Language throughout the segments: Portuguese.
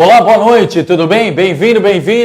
Olá, boa noite, tudo bem? Bem-vindo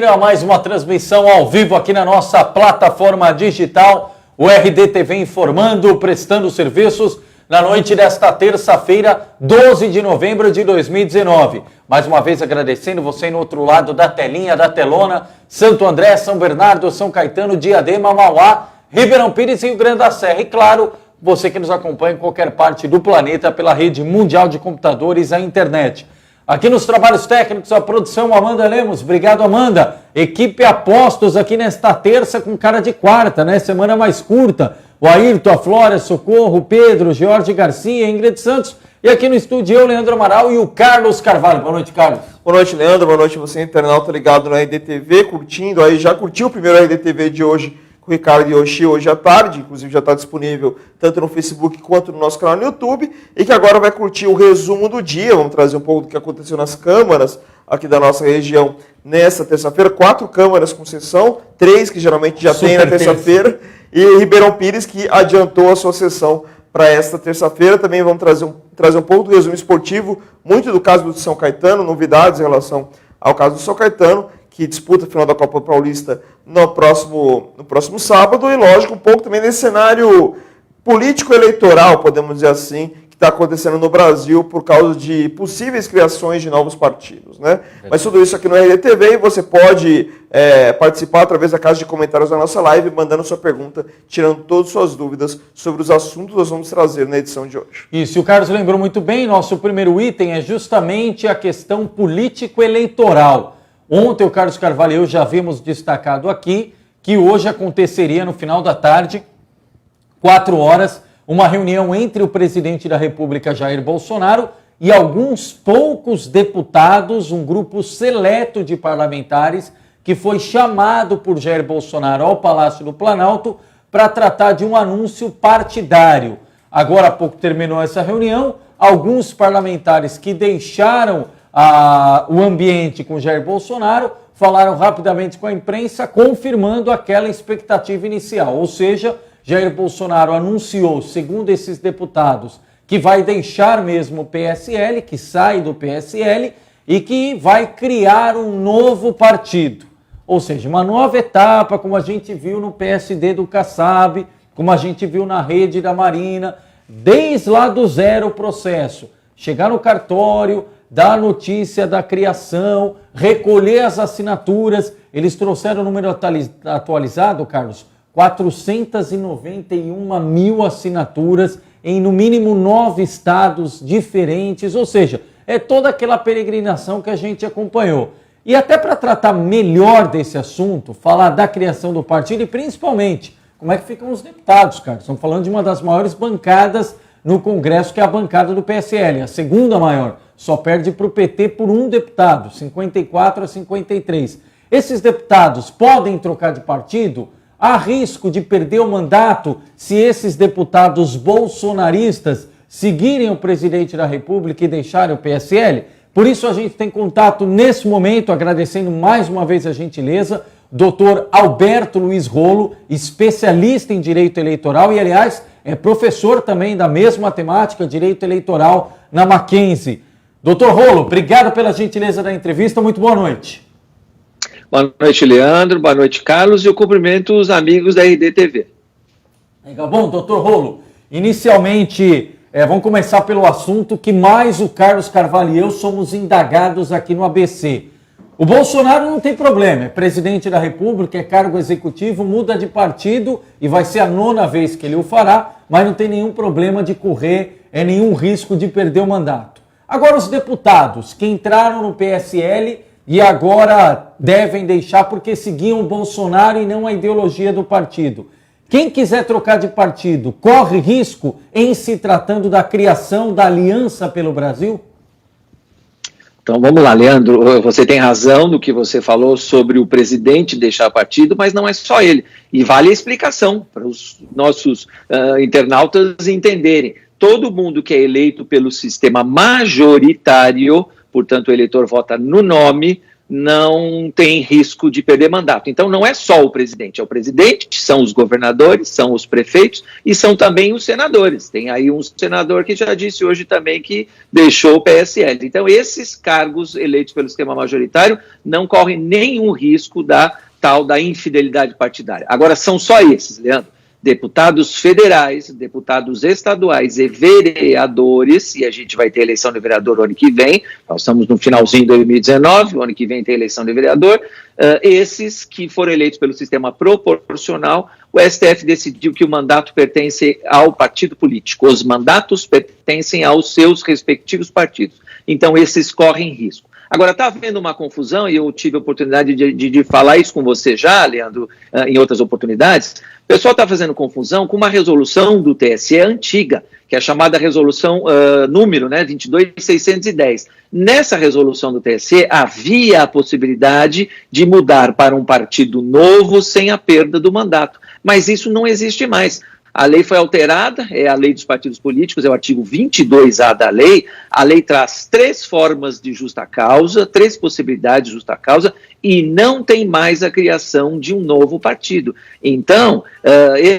a mais uma transmissão ao vivo aqui na nossa plataforma digital, o RDTV informando, prestando serviços na noite desta terça-feira, 12 de novembro de 2019. Mais uma vez agradecendo você no outro lado da telinha, da telona, Santo André, São Bernardo, São Caetano, Diadema, Mauá, Ribeirão Pires e Rio Grande da Serra. E claro, você que nos acompanha em qualquer parte do planeta pela rede mundial de computadores, a internet. Aqui nos trabalhos técnicos, a produção Amanda Lemos. Obrigado, Amanda. Equipe Apostos aqui nesta terça com cara de quarta, né? Semana mais curta. O Ayrton, a Flora, Socorro, Pedro, Jorge Garcia, Ingrid Santos. E aqui no estúdio eu, Leandro Amaral e o Carlos Carvalho. Boa noite, Carlos. Boa noite, Leandro. Boa noite você, internauta ligado na RDTV, curtindo aí. Já curtiu o primeiro RDTV de hoje com o Ricardo Yoshi hoje à tarde, inclusive já está disponível tanto no Facebook quanto no nosso canal no YouTube, e que agora vai curtir o resumo do dia. Vamos trazer um pouco do que aconteceu nas câmaras aqui da nossa região nesta terça-feira. 4 câmaras com sessão, 3 que geralmente já tem na terça-feira, e Ribeirão Pires que adiantou a sua sessão para esta terça-feira. Também vamos trazer um pouco do resumo esportivo, muito do caso do São Caetano, novidades em relação ao caso do São Caetano, que disputa a final da Copa Paulista no próximo sábado, e lógico, um pouco também desse cenário político-eleitoral, podemos dizer assim, que está acontecendo no Brasil por causa de possíveis criações de novos partidos, né? Mas tudo isso aqui no RDTV, e você pode participar através da caixa de comentários da nossa live, mandando sua pergunta, tirando todas as suas dúvidas sobre os assuntos que nós vamos trazer na edição de hoje. Isso, e o Carlos lembrou muito bem, nosso primeiro item é justamente a questão político-eleitoral. Ontem o Carlos Carvalho e eu já havíamos destacado aqui que hoje aconteceria no final da tarde, 4 horas, uma reunião entre o presidente da República, Jair Bolsonaro, e alguns poucos deputados, um grupo seleto de parlamentares, que foi chamado por Jair Bolsonaro ao Palácio do Planalto para tratar de um anúncio partidário. Agora há pouco terminou essa reunião, alguns parlamentares que deixaram o ambiente com Jair Bolsonaro falaram rapidamente com a imprensa, confirmando aquela expectativa inicial. Ou seja, Jair Bolsonaro anunciou, segundo esses deputados, que vai deixar mesmo o PSL, que sai do PSL e que vai criar um novo partido. Ou seja, uma nova etapa, como a gente viu no PSD do Kassab, como a gente viu na rede da Marina, desde lá do zero o processo. Chegar no cartório, dar a notícia da criação, recolher as assinaturas. Eles trouxeram o número atualizado, Carlos, 491 mil assinaturas em no mínimo 9 estados diferentes, ou seja, é toda aquela peregrinação que a gente acompanhou. E até para tratar melhor desse assunto, falar da criação do partido e principalmente como é que ficam os deputados, Carlos. Estamos falando de uma das maiores bancadas no Congresso, que é a bancada do PSL, a segunda maior. Só perde para o PT por um deputado, 54 a 53. Esses deputados podem trocar de partido? Há risco de perder o mandato se esses deputados bolsonaristas seguirem o presidente da República e deixarem o PSL? Por isso a gente tem contato nesse momento, agradecendo mais uma vez a gentileza, Dr. Alberto Luiz Rolo, especialista em direito eleitoral e, aliás, é professor também da mesma temática, direito eleitoral, na Mackenzie. Doutor Rolo, obrigado pela gentileza da entrevista, muito boa noite. Boa noite, Leandro, boa noite, Carlos, e eu cumprimento os amigos da RDTV. Legal, bom, doutor Rolo, inicialmente, vamos começar pelo assunto que mais o Carlos Carvalho e eu somos indagados aqui no ABC. O Bolsonaro não tem problema, é presidente da República, é cargo executivo, muda de partido e vai ser a 9ª vez que ele o fará, mas não tem nenhum problema de correr, nenhum risco de perder o mandato. Agora os deputados que entraram no PSL e agora devem deixar porque seguiam o Bolsonaro e não a ideologia do partido. Quem quiser trocar de partido corre risco em se tratando da criação da Aliança pelo Brasil? Então vamos lá, Leandro, você tem razão no que você falou sobre o presidente deixar partido, mas não é só ele. E vale a explicação para os nossos internautas entenderem. Todo mundo que é eleito pelo sistema majoritário, portanto o eleitor vota no nome, não tem risco de perder mandato. Então não é só o presidente, é o presidente, são os governadores, são os prefeitos e são também os senadores. Tem aí um senador que já disse hoje também que deixou o PSL. Então esses cargos eleitos pelo esquema majoritário não correm nenhum risco da tal da infidelidade partidária. Agora são só esses, Leandro. Deputados federais, deputados estaduais e vereadores, e a gente vai ter eleição de vereador o ano que vem, nós estamos no finalzinho de 2019, o ano que vem tem eleição de vereador, esses que foram eleitos pelo sistema proporcional, o STF decidiu que o mandato pertence ao partido político, os mandatos pertencem aos seus respectivos partidos, então esses correm risco. Agora, está havendo uma confusão, e eu tive a oportunidade de falar isso com você já, Leandro, em outras oportunidades. O pessoal está fazendo confusão com uma resolução do TSE antiga, que é a chamada resolução número 22.610. Nessa resolução do TSE, havia a possibilidade de mudar para um partido novo sem a perda do mandato. Mas isso não existe mais. A lei foi alterada, é a lei dos partidos políticos, é o artigo 22A da lei. A lei traz 3 formas de justa causa, 3 possibilidades de justa causa, e não tem mais a criação de um novo partido. Então,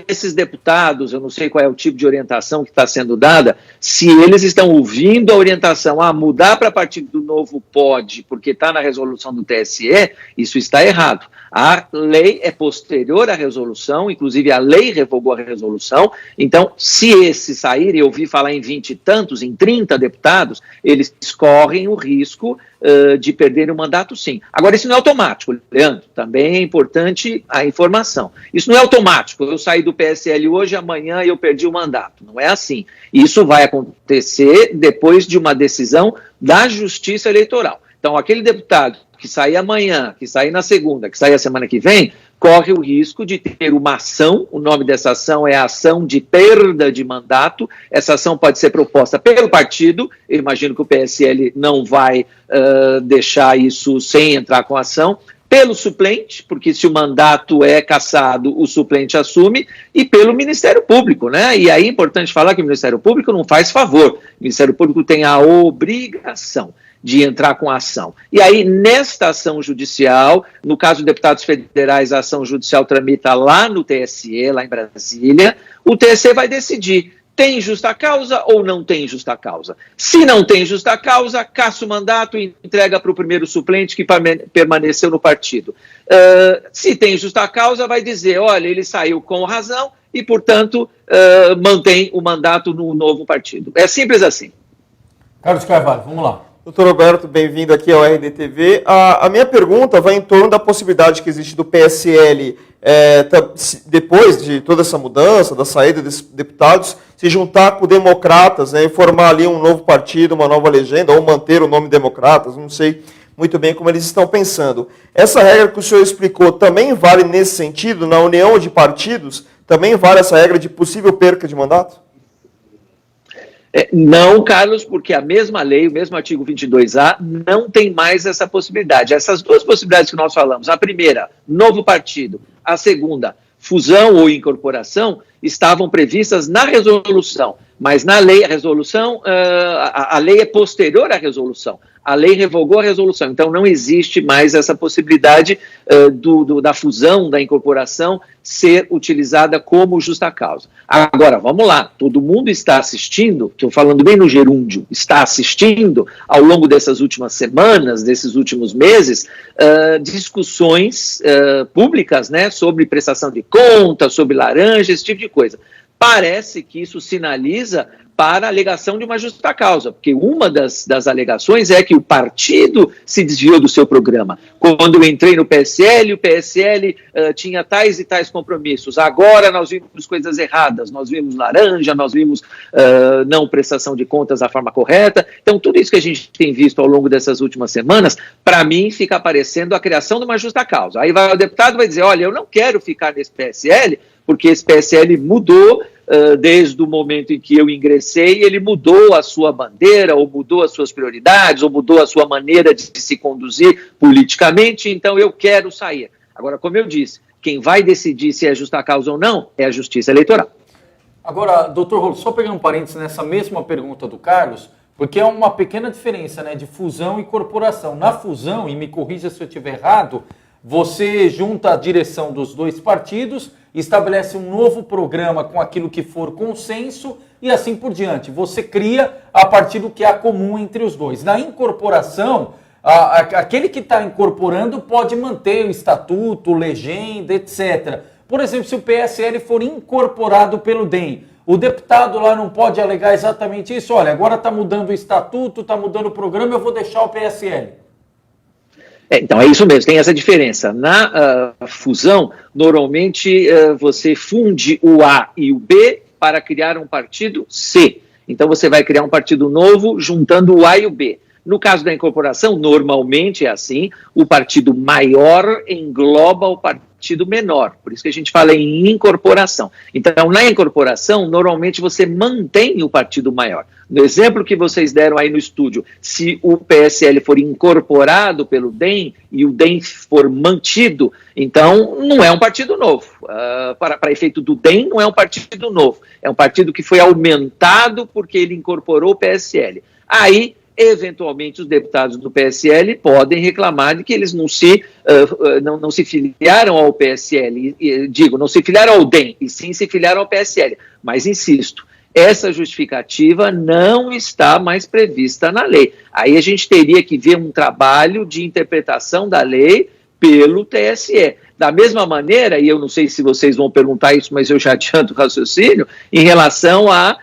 esses deputados, eu não sei qual é o tipo de orientação que está sendo dada, se eles estão ouvindo a orientação, mudar para partido novo pode, porque está na resolução do TSE, isso está errado. A lei é posterior à resolução, inclusive a lei revogou a resolução, então se esses saírem, eu ouvi falar em 20 e tantos, em 30 deputados, eles correm o risco de perder o mandato sim. Agora isso não é automático, Leandro, também é importante a informação. Isso não é automático, eu saí do PSL hoje, amanhã eu perdi o mandato, não é assim. Isso vai acontecer depois de uma decisão da Justiça Eleitoral. Então aquele deputado que sair amanhã, que sair na segunda, que sair a semana que vem, corre o risco de ter uma ação, o nome dessa ação é a ação de perda de mandato, essa ação pode ser proposta pelo partido, eu imagino que o PSL não vai deixar isso sem entrar com a ação, pelo suplente, porque se o mandato é cassado, o suplente assume, e pelo Ministério Público, né? E aí é importante falar que o Ministério Público não faz favor, o Ministério Público tem a obrigação de entrar com a ação. E aí, nesta ação judicial, no caso de deputados federais, a ação judicial tramita lá no TSE, lá em Brasília, o TSE vai decidir, tem justa causa ou não tem justa causa? Se não tem justa causa, caça o mandato e entrega para o primeiro suplente que permaneceu no partido. Se tem justa causa, vai dizer, olha, ele saiu com razão e, portanto, mantém o mandato no novo partido. É simples assim. Carlos Carvalho, vamos lá. Doutor Roberto, bem-vindo aqui ao RDTV. A minha pergunta vai em torno da possibilidade que existe do PSL, depois de toda essa mudança, da saída desses deputados, se juntar com democratas, né, e formar ali um novo partido, uma nova legenda, ou manter o nome democratas, não sei muito bem como eles estão pensando. Essa regra que o senhor explicou também vale nesse sentido, na união de partidos? Também vale essa regra de possível perca de mandato? Não, Carlos, porque a mesma lei, o mesmo artigo 22A, não tem mais essa possibilidade. Essas 2 possibilidades que nós falamos, a primeira, novo partido, a segunda, fusão ou incorporação, estavam previstas na resolução, mas na lei, a resolução, a lei é posterior à resolução. A lei revogou a resolução, então não existe mais essa possibilidade da fusão, da incorporação ser utilizada como justa causa. Agora, vamos lá, todo mundo está assistindo, estou falando bem no gerúndio, está assistindo ao longo dessas últimas semanas, desses últimos meses, discussões públicas, né, sobre prestação de contas, sobre laranja, esse tipo de coisa. Parece que isso sinaliza para a alegação de uma justa causa, porque uma das alegações é que o partido se desviou do seu programa. Quando eu entrei no PSL, o PSL tinha tais e tais compromissos. Agora nós vimos coisas erradas, nós vimos laranja, nós vimos não prestação de contas da forma correta. Então, tudo isso que a gente tem visto ao longo dessas últimas semanas, para mim, fica aparecendo a criação de uma justa causa. Aí o deputado vai dizer, olha, eu não quero ficar nesse PSL, porque esse PSL mudou desde o momento em que eu ingressei, ele mudou a sua bandeira, ou mudou as suas prioridades, ou mudou a sua maneira de se conduzir politicamente, então eu quero sair. Agora, como eu disse, quem vai decidir se é justa causa ou não é a Justiça Eleitoral. Agora, doutor Rolo, só pegando um parênteses nessa mesma pergunta do Carlos, Porque é uma pequena diferença, né, de fusão e corporação. Na fusão, e me corrija se eu estiver errado, você junta a direção dos dois partidos, estabelece um novo programa com aquilo que for consenso e assim por diante. Você cria a partir do que há comum entre os dois. Na incorporação, aquele que está incorporando pode manter o estatuto, legenda, etc. Por exemplo, se o PSL for incorporado pelo DEM, o deputado lá não pode alegar exatamente isso? Olha, agora está mudando o estatuto, está mudando o programa, eu vou deixar o PSL. Então, é isso mesmo, tem essa diferença. Na fusão, normalmente você funde o A e o B para criar um partido C. Então, você vai criar um partido novo juntando o A e o B. No caso da incorporação, normalmente é assim, o partido maior engloba o partido menor, por isso que a gente fala em incorporação. Então, na incorporação, normalmente você mantém o partido maior. No exemplo que vocês deram aí no estúdio, se o PSL for incorporado pelo DEM e o DEM for mantido, então não é um partido novo. Para efeito do DEM, não é um partido novo. É um partido que foi aumentado porque ele incorporou o PSL. Aí, eventualmente, os deputados do PSL podem reclamar de que eles não se filiaram ao PSL, não se filiaram ao DEM, e sim se filiaram ao PSL. Mas, insisto, essa justificativa não está mais prevista na lei. Aí a gente teria que ver um trabalho de interpretação da lei pelo TSE. Da mesma maneira, e eu não sei se vocês vão perguntar isso, mas eu já adianto o raciocínio, em relação a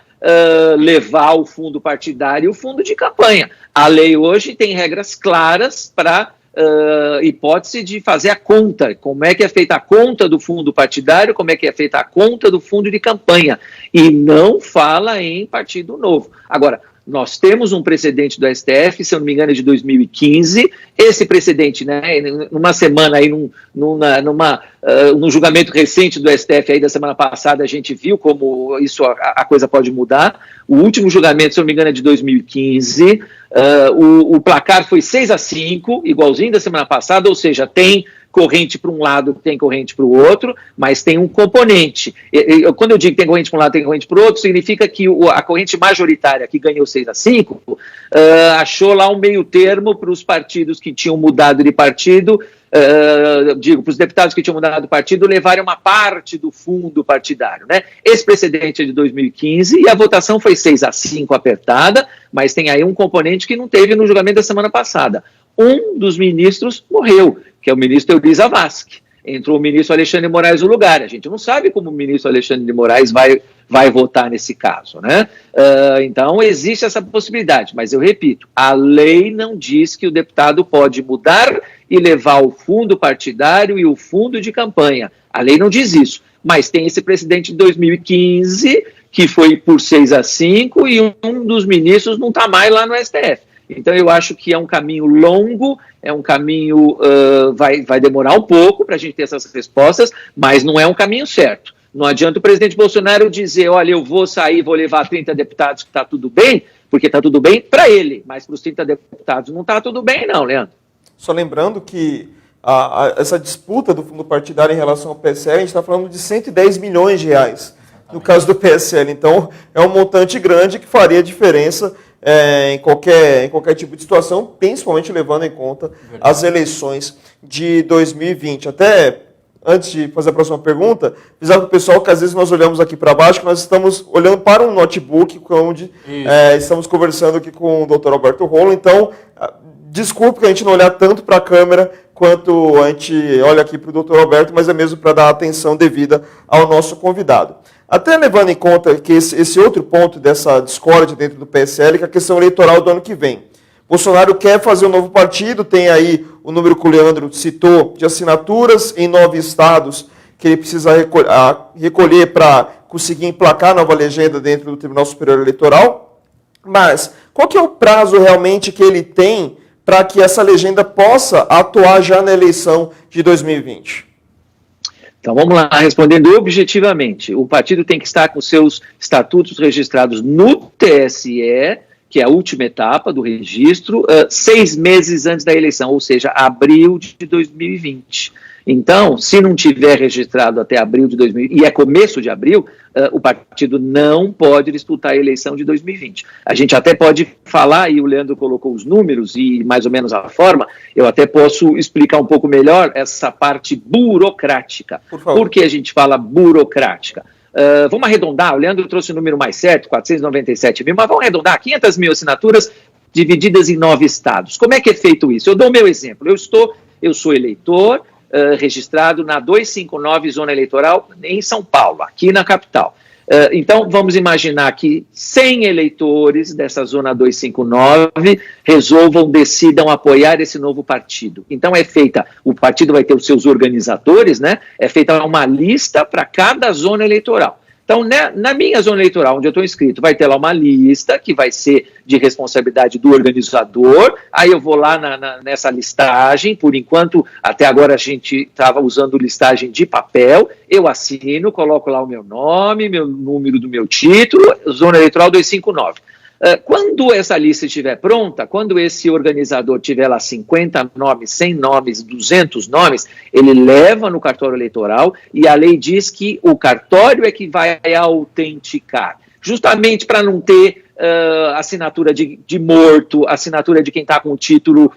levar o fundo partidário e o fundo de campanha. A lei hoje tem regras claras para hipótese de fazer a conta, como é que é feita a conta do fundo partidário, como é que é feita a conta do fundo de campanha, e não fala em partido novo. Agora, nós temos um precedente do STF, se eu não me engano é de 2015, esse precedente, né, numa semana aí, num julgamento recente do STF aí da semana passada, a gente viu como isso, a coisa pode mudar. O último julgamento, se eu não me engano, é de 2015, o placar foi 6-5, igualzinho da semana passada, ou seja, tem corrente para um lado, tem corrente para o outro, mas tem um componente. Quando eu digo que tem corrente para um lado, tem corrente para o outro, significa que a corrente majoritária, que ganhou 6-5, achou lá um meio termo para os partidos que tinham mudado de partido, para os deputados que tinham mudado de partido, levarem uma parte do fundo partidário, né? Esse precedente é de 2015 e a votação foi 6-5 apertada, mas tem aí um componente que não teve no julgamento da semana passada. Um dos ministros morreu, que é o ministro Euriz Avasque. Entrou o ministro Alexandre de Moraes no lugar. A gente não sabe como o ministro Alexandre de Moraes vai votar nesse caso, né? Então, existe essa possibilidade, mas eu repito, a lei não diz que o deputado pode mudar e levar o fundo partidário e o fundo de campanha. A lei não diz isso, mas tem esse precedente de 2015, que foi por 6-5, e um dos ministros não está mais lá no STF. Então, eu acho que é um caminho longo, é um caminho, vai demorar um pouco para a gente ter essas respostas, mas não é um caminho certo. Não adianta o presidente Bolsonaro dizer, olha, eu vou sair, vou levar 30 deputados que está tudo bem, porque está tudo bem para ele, mas para os 30 deputados não está tudo bem não, Leandro. Só lembrando que essa disputa do fundo partidário em relação ao PSL, a gente está falando de 110 milhões de reais, no caso do PSL. Então, é um montante grande que faria diferença em qualquer tipo de situação, principalmente levando em conta as eleições de 2020. Até antes de fazer a próxima pergunta, avisar para o pessoal que às vezes nós olhamos aqui para baixo, que nós estamos olhando para um notebook, onde estamos conversando aqui com o Dr. Alberto Rolo. Então, desculpe que a gente não olhar tanto para a câmera quanto a gente olha aqui para o Dr. Alberto, mas é mesmo para dar atenção devida ao nosso convidado. Até levando em conta que esse outro ponto dessa discórdia dentro do PSL, que é a questão eleitoral do ano que vem. Bolsonaro quer fazer um novo partido, tem aí o número que o Leandro citou de assinaturas em 9 estados que ele precisa recolher para conseguir emplacar a nova legenda dentro do Tribunal Superior Eleitoral. Mas qual que é o prazo realmente que ele tem para que essa legenda possa atuar já na eleição de 2020? Então, vamos lá, respondendo objetivamente. O partido tem que estar com seus estatutos registrados no TSE, que é a última etapa do registro, 6 meses antes da eleição, ou seja, abril de 2020. Então, se não tiver registrado até abril de 2020, e é começo de abril, o partido não pode disputar a eleição de 2020. A gente até pode falar, e o Leandro colocou os números e mais ou menos a forma, eu até posso explicar um pouco melhor essa parte burocrática. Por que a gente fala burocrática? Vamos arredondar, o Leandro trouxe o número mais certo, 497 mil, mas vamos arredondar, 500 mil assinaturas divididas em 9 estados. Como é que é feito isso? Eu dou o meu exemplo, eu sou eleitor, registrado na 259 Zona Eleitoral em São Paulo, aqui na capital. Então, vamos imaginar que 100 eleitores dessa Zona 259 decidam apoiar esse novo partido. Então, o partido vai ter os seus organizadores, né? É feita uma lista para cada zona eleitoral. Então, na minha zona eleitoral, onde eu estou inscrito, vai ter lá uma lista que vai ser de responsabilidade do organizador. Aí eu vou lá nessa listagem. Por enquanto, até agora a gente estava usando listagem de papel. Eu assino, coloco lá o meu nome, meu número do meu título, zona eleitoral 259. Quando essa lista estiver pronta, quando esse organizador tiver lá 50 nomes, 100 nomes, 200 nomes, ele leva no cartório eleitoral e a lei diz que o cartório é que vai autenticar, justamente para não ter assinatura de morto, assinatura de quem está com o título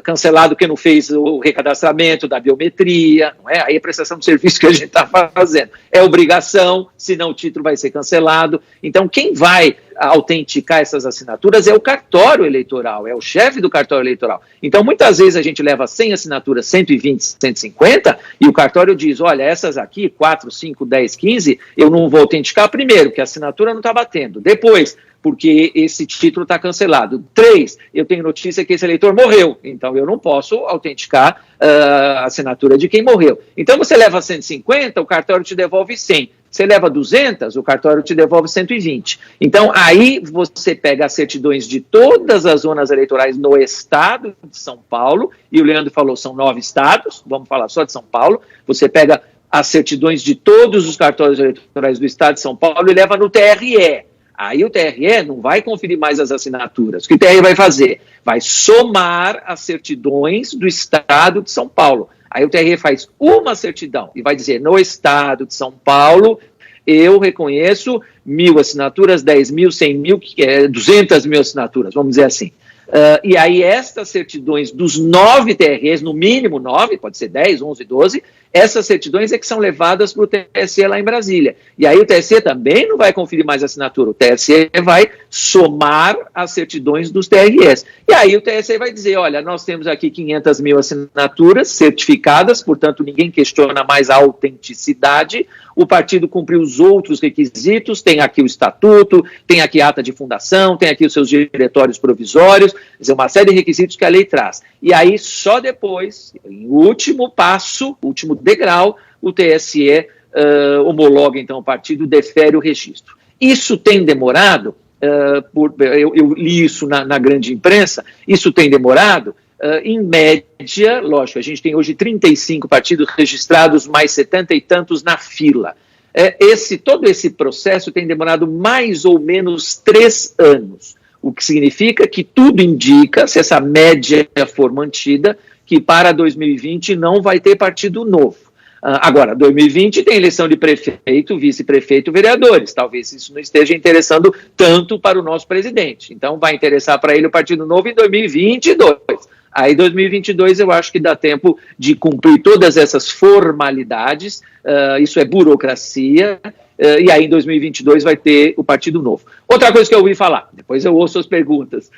cancelado porque não fez o recadastramento da biometria, não é? Aí é prestação de serviço que a gente está fazendo. É obrigação, senão o título vai ser cancelado. Então, quem vai autenticar essas assinaturas é o cartório eleitoral, é o chefe do cartório eleitoral. Então, muitas vezes a gente leva 100 assinaturas, 120, 150, e o cartório diz, olha, essas aqui, 4, 5, 10, 15, eu não vou autenticar primeiro, porque a assinatura não está batendo. Depois, porque esse título está cancelado. 3, eu tenho notícia que esse eleitor morreu, então eu não posso autenticar a assinatura de quem morreu. Então você leva 150, o cartório te devolve 100. Você leva 200, o cartório te devolve 120. Então aí você pega as certidões de todas as zonas eleitorais no estado de São Paulo, e o Leandro falou, são 9 estados, vamos falar só de São Paulo, você pega as certidões de todos os cartórios eleitorais do estado de São Paulo e leva no TRE. Aí o TRE não vai conferir mais as assinaturas. O que o TRE vai fazer? Vai somar as certidões do estado de São Paulo. Aí o TRE faz uma certidão e vai dizer, no estado de São Paulo, eu reconheço 1.000 assinaturas, 10 mil, 100 mil, 200 mil assinaturas, vamos dizer assim. E aí estas certidões dos 9 TREs, no mínimo 9, pode ser 10, 11, 12, essas certidões é que são levadas para o TSE lá em Brasília. E aí o TSE também não vai conferir mais assinatura, o TSE vai somar as certidões dos TREs. E aí o TSE vai dizer, olha, nós temos aqui 500 mil assinaturas certificadas, portanto ninguém questiona mais a autenticidade, o partido cumpriu os outros requisitos, tem aqui o estatuto, tem aqui a ata de fundação, tem aqui os seus diretórios provisórios, quer dizer, uma série de requisitos que a lei traz. E aí, só depois, em último passo, último degrau, o TSE homologa, então, o partido, defere o registro. Isso tem demorado, eu li isso na grande imprensa, isso tem demorado, em média, lógico, a gente tem hoje 35 partidos registrados, mais 70 e tantos na fila. Todo esse processo tem demorado mais ou menos 3 anos, o que significa que tudo indica, se essa média for mantida, que para 2020 não vai ter partido novo. Agora, 2020 tem eleição de prefeito, vice-prefeito, vereadores. Talvez isso não esteja interessando tanto para o nosso presidente. Então, vai interessar para ele o partido novo em 2022. Aí, 2022, eu acho que dá tempo de cumprir todas essas formalidades, isso é burocracia, e aí em 2022 vai ter o partido novo. Outra coisa que eu ouvi falar, depois eu ouço as perguntas,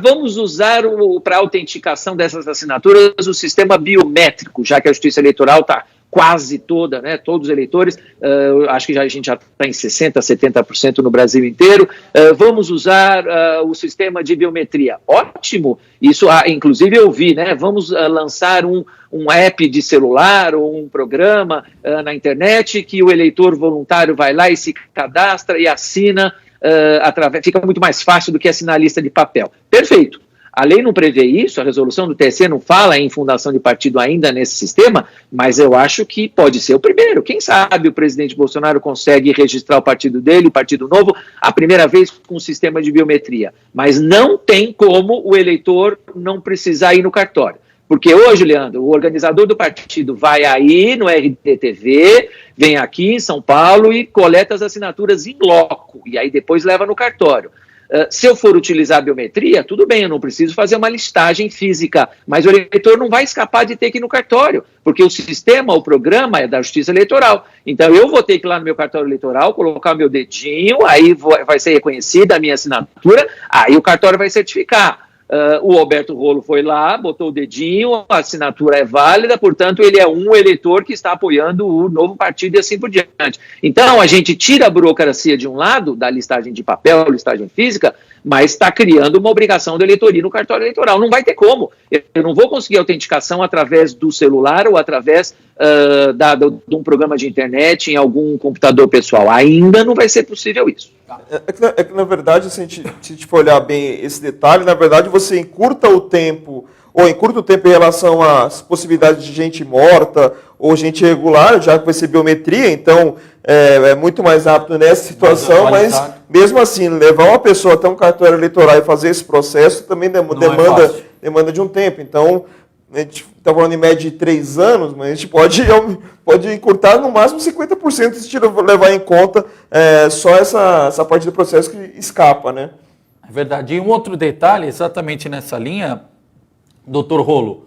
vamos usar para autenticação dessas assinaturas o sistema biométrico, já que a Justiça Eleitoral está quase toda, né, todos os eleitores, acho que a gente já está em 60%, 70% no Brasil inteiro, vamos usar o sistema de biometria. Ótimo, isso inclusive eu vi, né, vamos lançar um app de celular ou um programa na internet que o eleitor voluntário vai lá e se cadastra e assina, fica muito mais fácil do que assinar a lista de papel. Perfeito. A lei não prevê isso, a resolução do TSE não fala em fundação de partido ainda nesse sistema, mas eu acho que pode ser o primeiro. Quem sabe o presidente Bolsonaro consegue registrar o partido dele, o Partido Novo, a primeira vez com um sistema de biometria. Mas não tem como o eleitor não precisar ir no cartório. Porque hoje, Leandro, o organizador do partido vai aí no RDTV, vem aqui em São Paulo e coleta as assinaturas em loco, e aí depois leva no cartório. Se eu for utilizar a biometria, tudo bem, eu não preciso fazer uma listagem física, mas o eleitor não vai escapar de ter que ir no cartório, porque o sistema, o programa é da Justiça Eleitoral. Então eu vou ter que ir lá no meu cartório eleitoral, colocar o meu dedinho, aí vai ser reconhecida a minha assinatura, aí o cartório vai certificar. O Alberto Rolo foi lá, botou o dedinho, a assinatura é válida, portanto ele é um eleitor que está apoiando o novo partido e assim por diante. Então a gente tira a burocracia de um lado, da listagem de papel, listagem física, mas está criando uma obrigação do eleitor ir no cartório eleitoral. Não vai ter como. Eu não vou conseguir autenticação através do celular ou através de um programa de internet em algum computador pessoal. Ainda não vai ser possível isso. É que na verdade, se a gente for olhar bem esse detalhe, na verdade você encurta o tempo em relação às possibilidades de gente morta ou gente irregular, já que vai ser biometria, então é muito mais rápido nessa situação, mas mesmo assim, levar uma pessoa até um cartório eleitoral e fazer esse processo também demanda de um tempo. Então, a gente está falando em média de 3 anos, mas a gente pode encurtar no máximo 50% se levar em conta só essa parte do processo que escapa, né? É verdade. E um outro detalhe, exatamente nessa linha, doutor Rolo,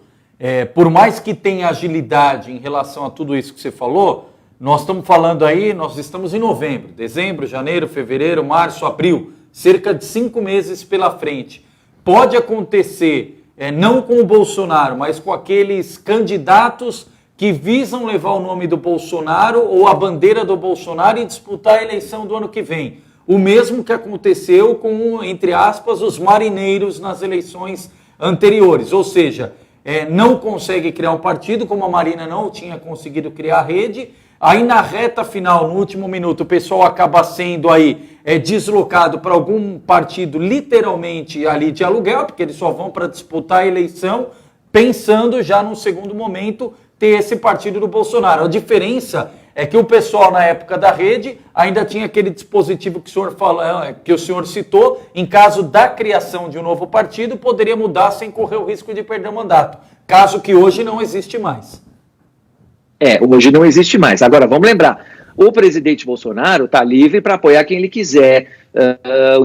por mais que tenha agilidade em relação a tudo isso que você falou, nós estamos falando aí, nós estamos em novembro, dezembro, janeiro, fevereiro, março, abril, cerca de 5 meses pela frente. Pode acontecer, não com o Bolsonaro, mas com aqueles candidatos que visam levar o nome do Bolsonaro ou a bandeira do Bolsonaro e disputar a eleição do ano que vem. O mesmo que aconteceu com, entre aspas, os marineiros nas eleições anteriores. Ou seja, não consegue criar um partido, como a Marina não tinha conseguido criar a rede. Aí na reta final, no último minuto, o pessoal acaba sendo aí deslocado para algum partido literalmente ali de aluguel, porque eles só vão para disputar a eleição, pensando já no segundo momento ter esse partido do Bolsonaro. A diferença é que o pessoal na época da rede ainda tinha aquele dispositivo que o senhor citou, em caso da criação de um novo partido, poderia mudar sem correr o risco de perder o mandato, caso que hoje não existe mais. Hoje não existe mais. Agora, vamos lembrar, o presidente Bolsonaro está livre para apoiar quem ele quiser.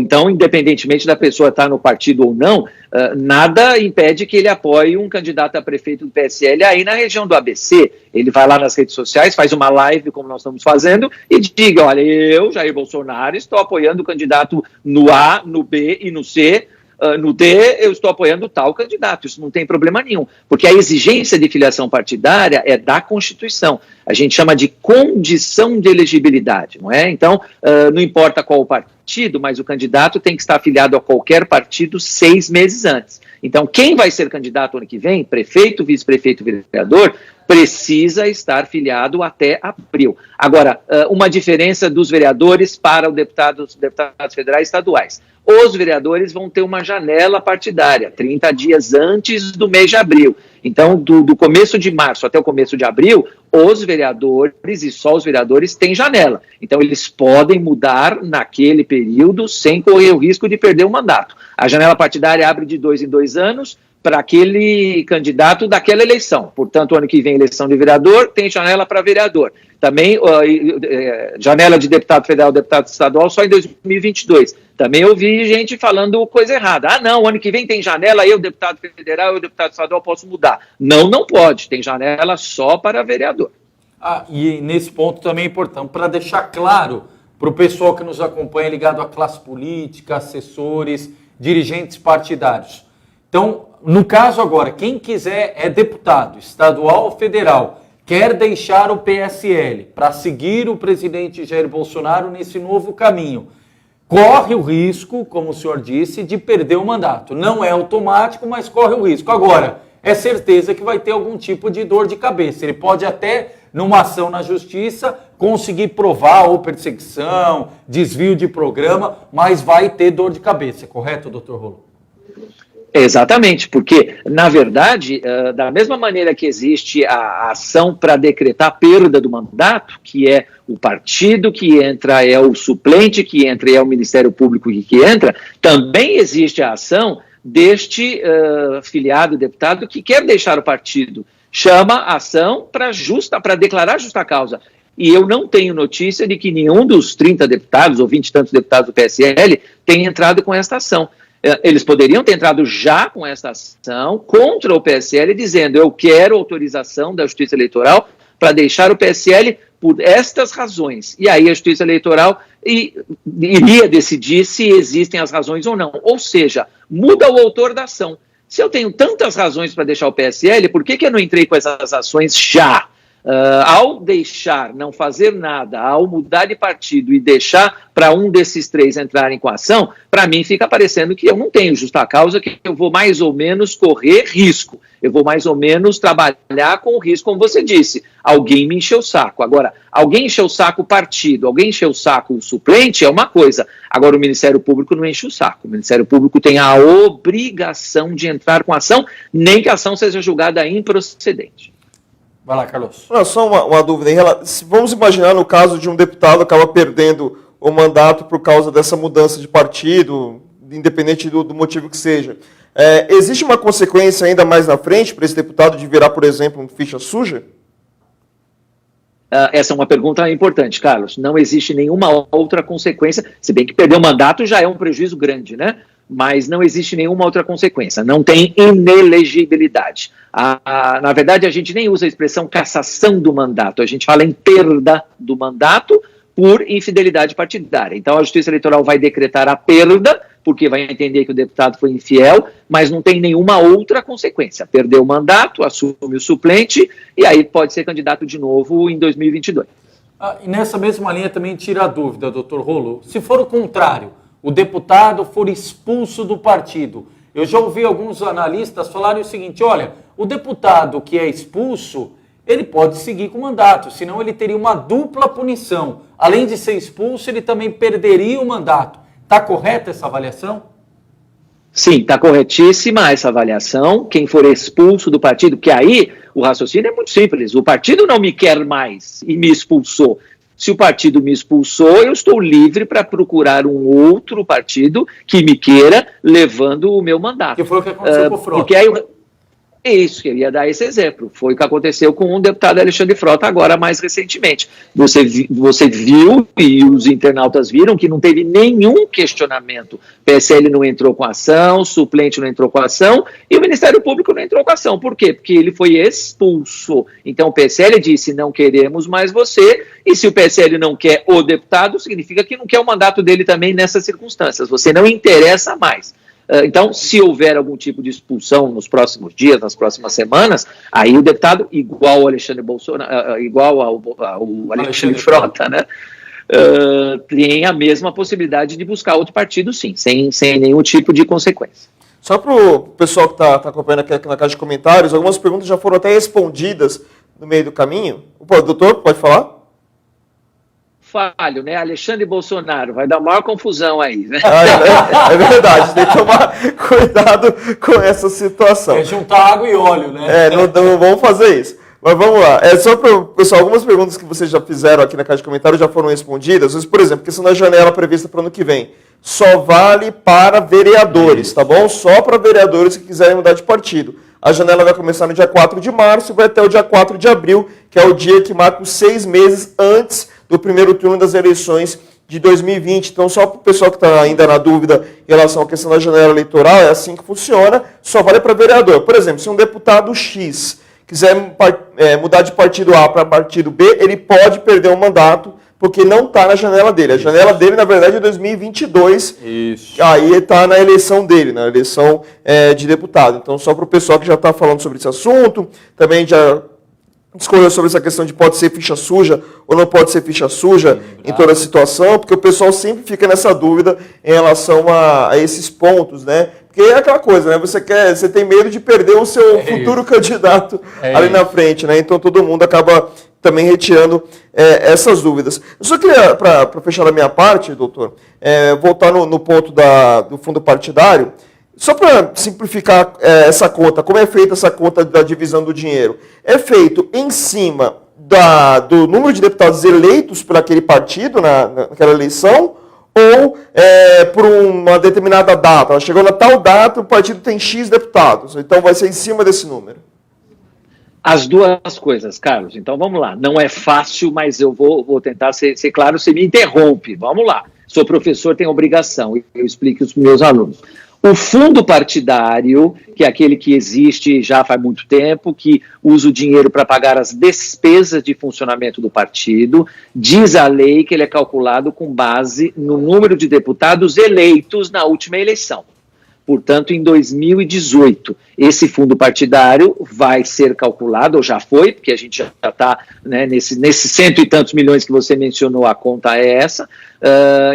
Então, independentemente da pessoa estar no partido ou não, nada impede que ele apoie um candidato a prefeito do PSL aí na região do ABC. Ele vai lá nas redes sociais, faz uma live, como nós estamos fazendo, e diga, olha, eu, Jair Bolsonaro, estou apoiando o candidato no A, no B e no C. No D, eu estou apoiando tal candidato, isso não tem problema nenhum, porque a exigência de filiação partidária é da Constituição, a gente chama de condição de elegibilidade, não é? Então, não importa qual o partido, mas o candidato tem que estar afiliado a qualquer partido 6 meses antes. Então, quem vai ser candidato ano que vem, prefeito, vice-prefeito, vereador, precisa estar filiado até abril. Agora, uma diferença dos vereadores para os deputados federais e estaduais. Os vereadores vão ter uma janela partidária, 30 dias antes do mês de abril. Então, do começo de março até o começo de abril, os vereadores e só os vereadores têm janela. Então, eles podem mudar naquele período sem correr o risco de perder o mandato. A janela partidária abre de 2 em 2 anos para aquele candidato daquela eleição. Portanto, ano que vem, eleição de vereador, tem janela para vereador. Também, janela de deputado federal, deputado estadual, só em 2022. Também ouvi gente falando coisa errada. Não, ano que vem tem janela, eu, deputado federal, eu, deputado estadual, posso mudar. Não pode. Tem janela só para vereador. E nesse ponto também é importante, para deixar claro para o pessoal que nos acompanha ligado à classe política, assessores, dirigentes partidários. Então, no caso agora, quem quiser é deputado, estadual ou federal, quer deixar o PSL para seguir o presidente Jair Bolsonaro nesse novo caminho, corre o risco, como o senhor disse, de perder o mandato. Não é automático, mas corre o risco. Agora, é certeza que vai ter algum tipo de dor de cabeça. Ele pode até, numa ação na justiça, conseguir provar ou perseguição, desvio de programa, mas vai ter dor de cabeça, correto, doutor Rolo? Exatamente, porque, na verdade, da mesma maneira que existe a ação para decretar a perda do mandato, que é o partido que entra, é o suplente que entra e é o Ministério Público que entra, também existe a ação deste filiado deputado que quer deixar o partido. Chama a ação para declarar justa causa. E eu não tenho notícia de que nenhum dos 30 deputados ou 20 e tantos deputados do PSL tenha entrado com esta ação. Eles poderiam ter entrado já com esta ação contra o PSL, dizendo: eu quero autorização da Justiça Eleitoral para deixar o PSL por estas razões. E aí a Justiça Eleitoral iria decidir se existem as razões ou não. Ou seja, muda o autor da ação. Se eu tenho tantas razões para deixar o PSL, por que eu não entrei com essas ações já? Ao deixar, não fazer nada, ao mudar de partido e deixar para um desses 3 entrarem com a ação, para mim fica parecendo que eu não tenho justa causa, que eu vou mais ou menos correr risco, eu vou mais ou menos trabalhar com o risco, como você disse, alguém me encheu o saco. Agora, alguém encheu o saco o partido, alguém encheu o saco o suplente, é uma coisa. Agora, o Ministério Público não enche o saco. O Ministério Público tem a obrigação de entrar com a ação, nem que a ação seja julgada improcedente. Vai lá, Carlos. Não, só uma dúvida. Vamos imaginar no caso de um deputado que acaba perdendo o mandato por causa dessa mudança de partido, independente do motivo que seja. Existe uma consequência ainda mais na frente para esse deputado de virar, por exemplo, um ficha suja? Essa é uma pergunta importante, Carlos. Não existe nenhuma outra consequência, se bem que perder o mandato já é um prejuízo grande, né? Mas não existe nenhuma outra consequência. Não tem inelegibilidade. Na verdade, a gente nem usa a expressão cassação do mandato, a gente fala em perda do mandato por infidelidade partidária. Então, a Justiça Eleitoral vai decretar a perda, porque vai entender que o deputado foi infiel, mas não tem nenhuma outra consequência. Perdeu o mandato, assume o suplente, e aí pode ser candidato de novo em 2022. E nessa mesma linha também tira a dúvida, doutor Rolo. Se for o contrário, o deputado for expulso do partido, eu já ouvi alguns analistas falarem o seguinte: olha, o deputado que é expulso, ele pode seguir com o mandato, senão ele teria uma dupla punição. Além de ser expulso, ele também perderia o mandato. Está correta essa avaliação? Sim, está corretíssima essa avaliação. Quem for expulso do partido, que aí o raciocínio é muito simples. O partido não me quer mais e me expulsou. Se o partido me expulsou, eu estou livre para procurar um outro partido que me queira, levando o meu mandato. Que foi o que aconteceu com o Frota. Porque aí isso, eu ia dar esse exemplo. Foi o que aconteceu com o deputado Alexandre Frota agora mais recentemente. Você viu e os internautas viram que não teve nenhum questionamento. PSL não entrou com ação, o suplente não entrou com ação e o Ministério Público não entrou com ação. Por quê? Porque ele foi expulso. Então o PSL disse: não queremos mais você, e se o PSL não quer o deputado, significa que não quer o mandato dele também nessas circunstâncias. Você não interessa mais. Então, se houver algum tipo de expulsão nos próximos dias, nas próximas semanas, aí o deputado, igual ao Alexandre Bolsonaro, igual ao Alexandre Frota, né, tem a mesma possibilidade de buscar outro partido, sim, sem nenhum tipo de consequência. Só para o pessoal que está acompanhando aqui na caixa de comentários, algumas perguntas já foram até respondidas no meio do caminho. Opa, doutor, pode falar? Falho, né? Alexandre Bolsonaro, vai dar maior confusão aí, né? É verdade, tem que tomar cuidado com essa situação. É juntar água e óleo, né? Não vamos fazer isso. Mas vamos lá. Só para o pessoal, algumas perguntas que vocês já fizeram aqui na caixa de comentários já foram respondidas. Mas, por exemplo, questão da janela prevista para o ano que vem. Só vale para vereadores, tá bom? Só para vereadores que quiserem mudar de partido. A janela vai começar no dia 4 de março e vai até o dia 4 de abril, que é o dia que marca os 6 meses antes do primeiro turno das eleições de 2020. Então, só para o pessoal que está ainda na dúvida em relação à questão da janela eleitoral, é assim que funciona, só vale para vereador. Por exemplo, se um deputado X quiser mudar de partido A para partido B, ele pode perder o mandato, porque não está na janela dele. A janela dele, na verdade, é 2022. Isso. Aí está na eleição dele, na eleição de deputado. Então, só para o pessoal que já está falando sobre esse assunto, também já discorreu sobre essa questão de pode ser ficha suja ou não pode ser ficha suja em toda a situação, porque o pessoal sempre fica nessa dúvida em relação a esses pontos, né? Porque é aquela coisa, né? Você tem medo de perder o seu futuro candidato ali na frente, né? Então todo mundo acaba também retirando essas dúvidas. Eu só queria, para fechar a minha parte, doutor, voltar no ponto do fundo partidário. Só para simplificar essa conta, como é feita essa conta da divisão do dinheiro? É feito em cima do número de deputados eleitos por aquele partido naquela eleição, ou por uma determinada data. Ela chegou na tal data, o partido tem X deputados, então vai ser em cima desse número. As duas coisas, Carlos. Então vamos lá. Não é fácil, mas eu vou tentar ser claro. Você me interrompe. Vamos lá. Sou professor, tenho obrigação. Eu explico isso para os meus alunos. O fundo partidário, que é aquele que existe já faz muito tempo, que usa o dinheiro para pagar as despesas de funcionamento do partido, diz a lei que ele é calculado com base no número de deputados eleitos na última eleição. Portanto, em 2018, esse fundo partidário vai ser calculado, ou já foi, porque a gente já está, né, nesses 100 e tantos milhões que você mencionou, a conta é essa.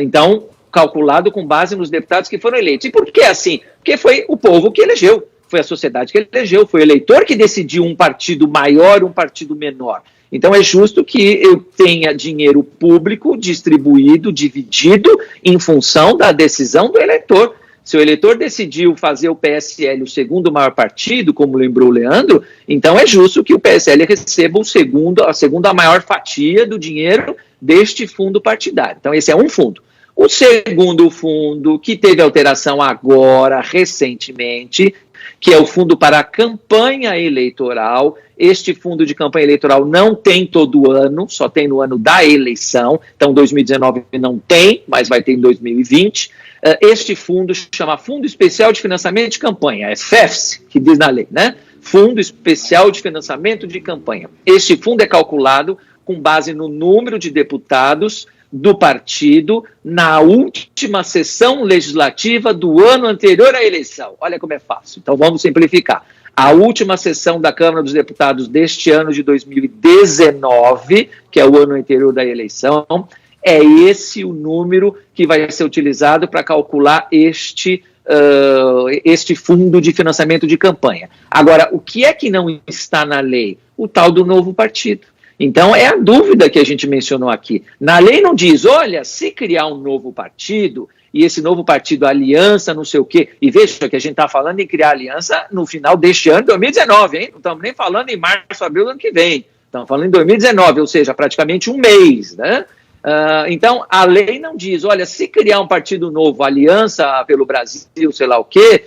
Então, calculado com base nos deputados que foram eleitos. E por que assim? Porque foi o povo que elegeu, foi a sociedade que elegeu, foi o eleitor que decidiu um partido maior, um partido menor. Então é justo que eu tenha dinheiro público distribuído, dividido, em função da decisão do eleitor. Se o eleitor decidiu fazer o PSL o segundo maior partido, como lembrou o Leandro, então é justo que o PSL receba a segunda maior fatia do dinheiro deste fundo partidário. Então esse é um fundo. O segundo fundo, que teve alteração agora, recentemente, que é o fundo para a campanha eleitoral. Este fundo de campanha eleitoral não tem todo ano, só tem no ano da eleição. Então, 2019 não tem, mas vai ter em 2020. Este fundo chama Fundo Especial de Financiamento de Campanha, é FEFS, que diz na lei, né? Fundo Especial de Financiamento de Campanha. Este fundo é calculado com base no número de deputados do partido na última sessão legislativa do ano anterior à eleição. Olha como é fácil. Então vamos simplificar. A última sessão da Câmara dos Deputados deste ano de 2019, que é o ano anterior da eleição, é esse o número que vai ser utilizado para calcular este fundo de financiamento de campanha. Agora, o que é que não está na lei? O tal do novo partido. Então, é a dúvida que a gente mencionou aqui. Na lei não diz, olha, se criar um novo partido, e esse novo partido, aliança, não sei o quê, e veja que a gente está falando em criar aliança no final deste ano, 2019, hein? Não estamos nem falando em março, abril do ano que vem. Estamos falando em 2019, ou seja, praticamente um mês, né? Então, a lei não diz, olha, se criar um partido novo, Aliança pelo Brasil, sei lá o quê,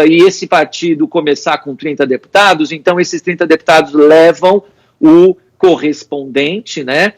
e esse partido começar com 30 deputados, então esses 30 deputados levam o correspondente, né,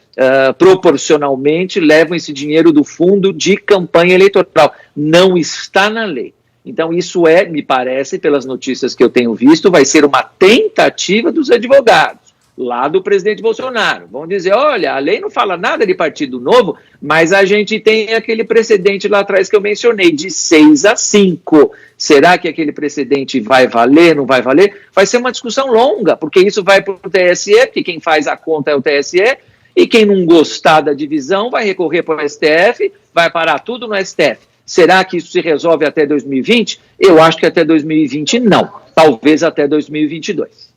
proporcionalmente, levam esse dinheiro do fundo de campanha eleitoral. Não está na lei. Então, isso me parece, pelas notícias que eu tenho visto, vai ser uma tentativa dos advogados, lá do presidente Bolsonaro. Vão dizer, olha, a lei não fala nada de partido novo, mas a gente tem aquele precedente lá atrás que eu mencionei, de 6-5. Será que aquele precedente vai valer, não vai valer? Vai ser uma discussão longa, porque isso vai para o TSE, porque quem faz a conta é o TSE, e quem não gostar da divisão vai recorrer para o STF, vai parar tudo no STF. Será que isso se resolve até 2020? Eu acho que até 2020 não. Talvez até 2022.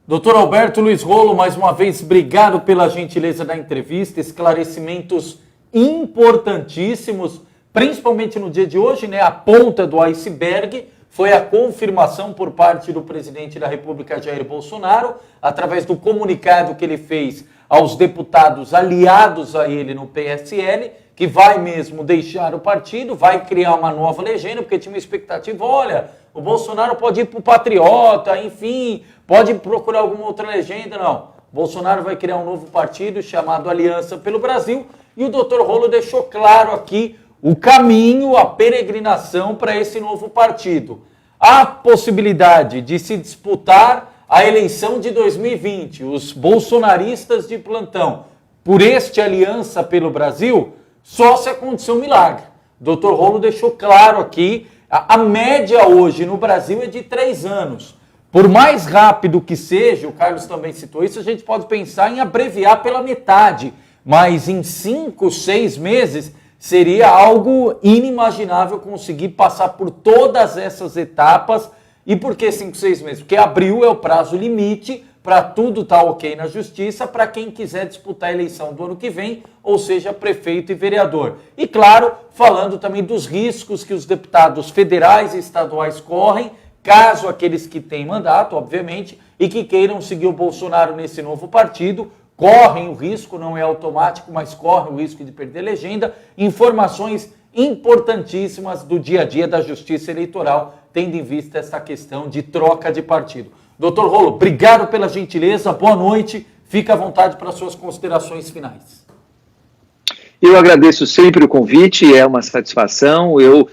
Doutor Alberto Luiz Rolo, mais uma vez, obrigado pela gentileza da entrevista, esclarecimentos importantíssimos, principalmente no dia de hoje, né? A ponta do iceberg foi a confirmação por parte do presidente da República, Jair Bolsonaro, através do comunicado que ele fez aos deputados aliados a ele no PSL, que vai mesmo deixar o partido, vai criar uma nova legenda, porque tinha uma expectativa, olha, o Bolsonaro pode ir para o Patriota, enfim, pode procurar alguma outra legenda, não. Bolsonaro vai criar um novo partido chamado Aliança pelo Brasil, e o doutor Rolo deixou claro aqui o caminho, a peregrinação para esse novo partido. Há possibilidade de se disputar a eleição de 2020, os bolsonaristas de plantão, por este Aliança pelo Brasil, só se acontecer um milagre. O doutor Rolo deixou claro aqui, a média hoje no Brasil é de 3 anos. Por mais rápido que seja, o Carlos também citou isso, a gente pode pensar em abreviar pela metade, mas em 5, 6 meses seria algo inimaginável conseguir passar por todas essas etapas. E por que 5, 6 meses? Porque abril é o prazo limite para tudo estar ok na justiça, para quem quiser disputar a eleição do ano que vem, ou seja, prefeito e vereador. E claro, falando também dos riscos que os deputados federais e estaduais correm, caso aqueles que têm mandato, obviamente, e que queiram seguir o Bolsonaro nesse novo partido, correm o risco, não é automático, mas correm o risco de perder legenda. Informações importantíssimas do dia a dia da Justiça Eleitoral, tendo em vista essa questão de troca de partido. Doutor Rolo, obrigado pela gentileza, boa noite, fica à vontade para suas considerações finais. Eu agradeço sempre o convite, é uma satisfação, eu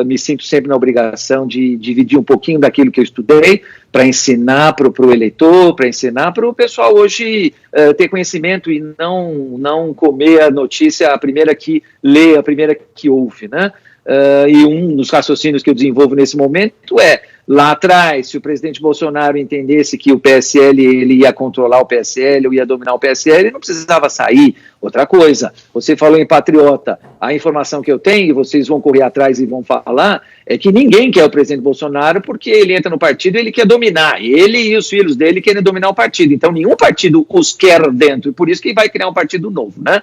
me sinto sempre na obrigação de dividir um pouquinho daquilo que eu estudei para ensinar para o eleitor, para ensinar para o pessoal hoje ter conhecimento e não comer a notícia a primeira que lê, a primeira que ouve, né? E um dos raciocínios que eu desenvolvo nesse momento é, lá atrás, se o presidente Bolsonaro entendesse que o PSL ele ia controlar o PSL ou ia dominar o PSL, ele não precisava sair. Outra coisa, você falou em patriota, a informação que eu tenho, e vocês vão correr atrás e vão falar, é que ninguém quer o presidente Bolsonaro porque ele entra no partido e ele quer dominar. Ele e os filhos dele querem dominar o partido. Então, nenhum partido os quer dentro, e por isso que vai criar um partido novo, né?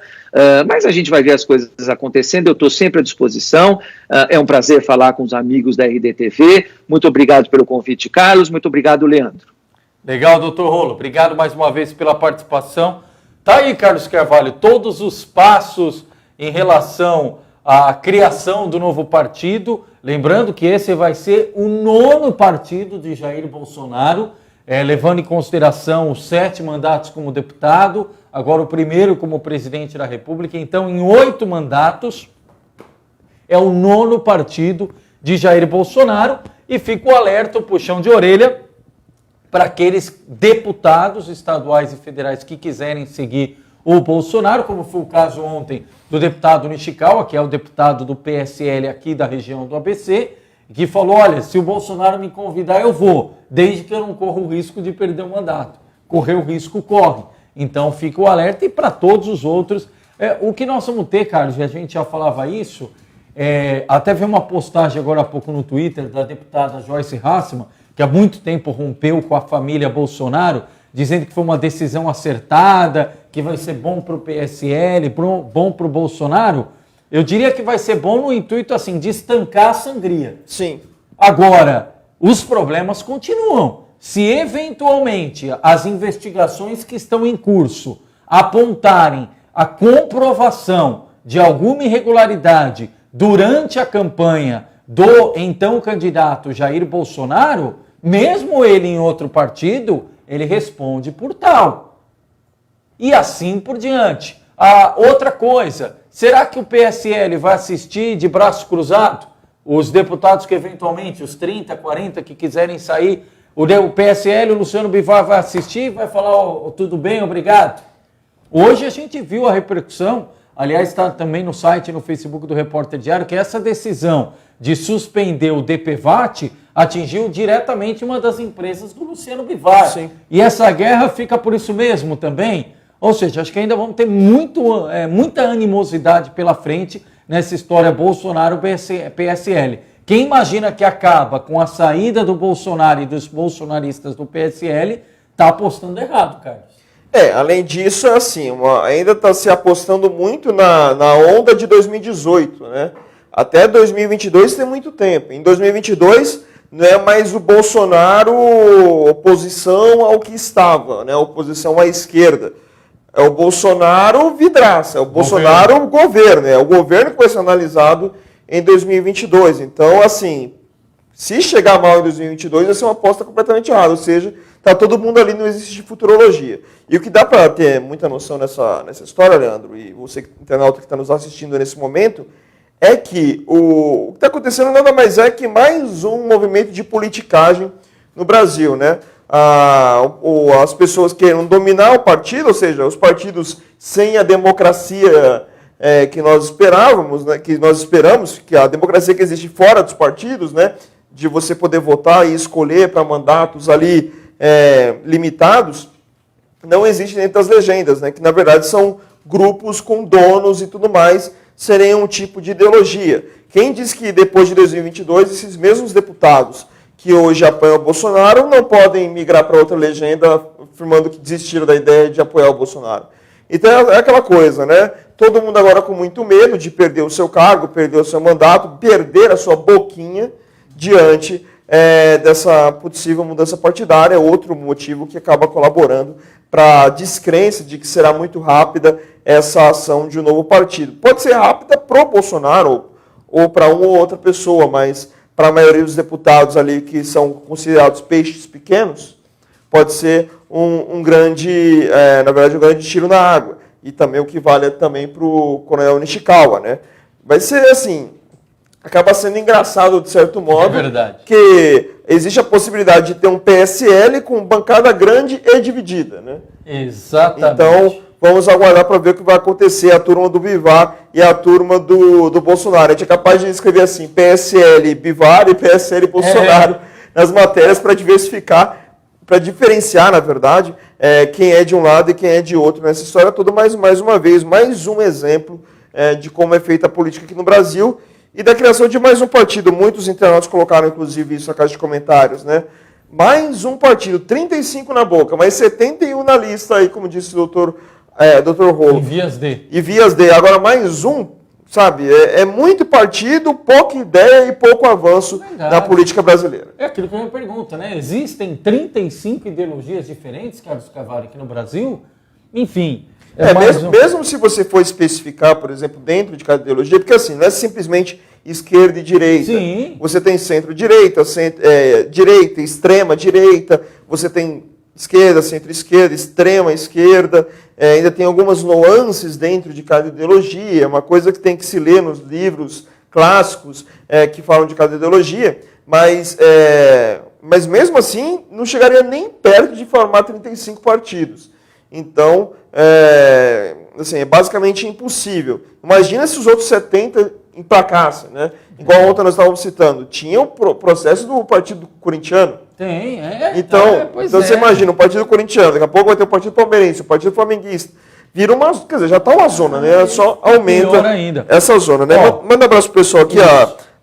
Mas a gente vai ver as coisas acontecendo, eu estou sempre à disposição, é um prazer falar com os amigos da RDTV, muito obrigado pelo convite, Carlos, muito obrigado, Leandro. Legal, doutor Rolo, obrigado mais uma vez pela participação. Tá aí, Carlos Carvalho, todos os passos em relação à criação do novo partido, lembrando que esse vai ser o 9º partido de Jair Bolsonaro, levando em consideração os 7 mandatos como deputado, agora o primeiro como presidente da República, então em 8 mandatos é o 9º partido de Jair Bolsonaro, e fica o alerta, o puxão de orelha para aqueles deputados estaduais e federais que quiserem seguir o Bolsonaro, como foi o caso ontem do deputado Nishikawa, que é o deputado do PSL aqui da região do ABC, que falou, olha, se o Bolsonaro me convidar eu vou, desde que eu não corra o risco de perder o mandato. Correr o risco, corre. Então fica o alerta, e para todos os outros, o que nós vamos ter, Carlos, e a gente já falava isso, até vi uma postagem agora há pouco no Twitter da deputada Joyce Hasselmann, que há muito tempo rompeu com a família Bolsonaro, dizendo que foi uma decisão acertada, que vai ser bom para o PSL, bom para o Bolsonaro. Eu diria que vai ser bom no intuito assim, de estancar a sangria. Sim. Agora, os problemas continuam. Se eventualmente as investigações que estão em curso apontarem a comprovação de alguma irregularidade durante a campanha do então candidato Jair Bolsonaro, mesmo ele em outro partido, ele responde por tal. E assim por diante. Outra coisa, será que o PSL vai assistir de braço cruzado? Os deputados que eventualmente, os 30, 40 que quiserem sair, o PSL, o Luciano Bivar vai assistir, vai falar, tudo bem, obrigado. Hoje a gente viu a repercussão, aliás está também no site e no Facebook do Repórter Diário, que essa decisão de suspender o DPVAT atingiu diretamente uma das empresas do Luciano Bivar. Sim. E essa guerra fica por isso mesmo também? Ou seja, acho que ainda vamos ter muita animosidade pela frente nessa história Bolsonaro-PSL. Quem imagina que acaba com a saída do Bolsonaro e dos bolsonaristas do PSL, está apostando errado, Carlos. Além disso, assim, ainda está se apostando muito na onda de 2018, né? Até 2022 tem muito tempo. Em 2022 não é mais o Bolsonaro oposição ao que estava, né? Oposição à esquerda. É o Bolsonaro vidraça, é o Bolsonaro governo. É o governo que vai ser analisado em 2022. Então, assim, se chegar mal em 2022, vai ser uma aposta completamente errada. Ou seja, está todo mundo ali, não existe futurologia. E o que dá para ter muita noção nessa história, Leandro, e você, internauta que está nos assistindo nesse momento, é que o que está acontecendo nada mais é que mais um movimento de politicagem no Brasil, né? As pessoas querem dominar o partido, ou seja, os partidos sem a democracia que nós esperávamos, né? Que nós esperamos, que a democracia que existe fora dos partidos, né? De você poder votar e escolher para mandatos ali limitados, não existe dentro das legendas, né? Que na verdade são grupos com donos e tudo mais, seriam um tipo de ideologia. Quem diz que depois de 2022, esses mesmos deputados que hoje apoiam o Bolsonaro não podem migrar para outra legenda afirmando que desistiram da ideia de apoiar o Bolsonaro? Então é aquela coisa, né? Todo mundo agora com muito medo de perder o seu cargo, perder o seu mandato, perder a sua boquinha diante dessa possível mudança partidária, é outro motivo que acaba colaborando para a descrença de que será muito rápida essa ação de um novo partido. Pode ser rápida para o Bolsonaro ou para uma ou outra pessoa, mas para a maioria dos deputados ali que são considerados peixes pequenos, pode ser um grande tiro na água. E também o que vale também para o coronel Nishikawa, né? Vai ser assim, acaba sendo engraçado de certo modo, que existe a possibilidade de ter um PSL com bancada grande e dividida, né? Exatamente. Então, vamos aguardar para ver o que vai acontecer, a turma do Bivar e a turma do Bolsonaro. A gente é capaz de escrever assim, PSL Bivar e PSL Bolsonaro nas matérias para diversificar, para diferenciar, na verdade, quem é de um lado e quem é de outro nessa história toda. Mais uma vez, mais um exemplo de como é feita a política aqui no Brasil e da criação de mais um partido. Muitos internautas colocaram, inclusive, isso na caixa de comentários, né? Mais um partido, 35 na boca, mas 71 na lista aí, como disse o doutor Rolo. E vias D. Agora mais um, sabe? É muito partido, pouca ideia e pouco avanço na política brasileira. É aquilo que eu me pergunto, né? Existem 35 ideologias diferentes, Carlos Carvalho, aqui no Brasil? Enfim. Mesmo se você for especificar, por exemplo, dentro de cada ideologia, porque assim, não é simplesmente esquerda e direita. Sim. Você tem centro-direita, direita, extrema-direita, você tem esquerda, centro-esquerda, extrema-esquerda, ainda tem algumas nuances dentro de cada ideologia, é uma coisa que tem que se ler nos livros clássicos que falam de cada ideologia, mas mesmo assim não chegaria nem perto de formar 35 partidos. Então, assim, é basicamente impossível. Imagina se os outros 70 emplacassem, né? Igual ontem nós estávamos citando, tinha o processo do Partido Corintiano. Tem, Então você imagina, o Partido Corintiano, daqui a pouco vai ter o Partido Palmeirense, o Partido Flamenguista. Vira uma, quer dizer, já está uma zona, né? Só aumenta essa zona, né? Manda um abraço pro pessoal aqui,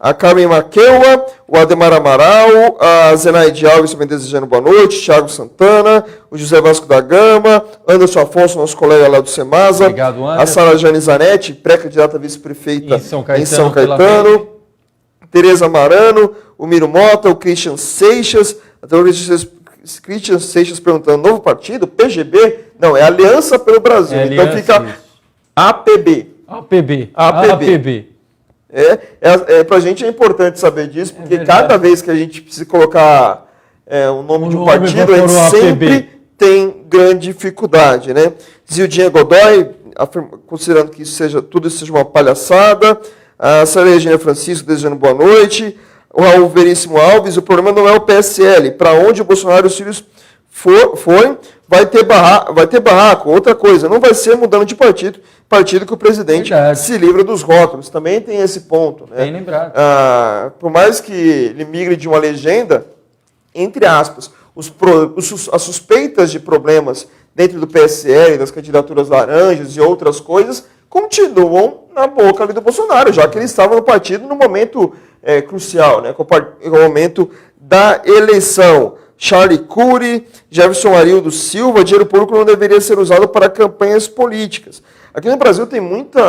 a Carmen Maqueua, o Ademar Amaral, a Zenaide Alves também desejando boa noite, Thiago Santana, o José Vasco da Gama, Anderson Afonso, nosso colega lá do Semasa. Obrigado, Anderson. A Sara Jane Zanetti, pré-candidata a vice-prefeita em São Caetano. Tereza Marano, o Miro Mota, o Christian Seixas, até o Christian Seixas perguntando, novo partido? PGB? Não, é Aliança pelo Brasil. Então fica APB. APB. Pra gente é importante saber disso, porque cada vez que a gente precisa colocar o nome de um partido, a gente sempre tem grande dificuldade, né? Zildinha Godoy, considerando que tudo isso seja uma palhaçada. A Sara Regina Francisco desejando boa noite. O Raul Veríssimo Alves, o problema não é o PSL. Para onde o Bolsonaro e os filhos foi, vai ter barraco. Outra coisa, não vai ser mudando de partido que o presidente se livra dos rótulos. Também tem esse ponto. Né? Bem lembrado. Por mais que ele migre de uma legenda, entre aspas, as suspeitas de problemas dentro do PSL, das candidaturas laranjas e outras coisas, continuam na boca ali do Bolsonaro, já que ele estava no partido no momento crucial, né, com o momento da eleição. Charlie Cury, Jefferson Arildo Silva, dinheiro público não deveria ser usado para campanhas políticas. Aqui no Brasil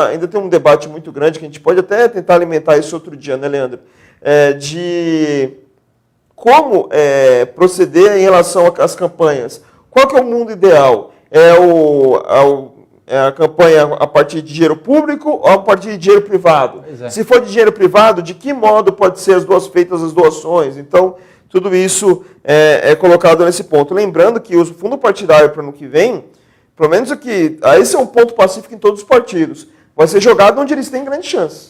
ainda tem um debate muito grande, que a gente pode até tentar alimentar isso outro dia, né, Leandro? De como proceder em relação às campanhas. Qual que é o mundo ideal? A campanha a partir de dinheiro público ou a partir de dinheiro privado? Se for de dinheiro privado, de que modo pode ser feitas as doações? Então, tudo isso é colocado nesse ponto. Lembrando que o fundo partidário para o ano que vem, pelo menos aqui, esse é um ponto pacífico em todos os partidos, vai ser jogado onde eles têm grande chance.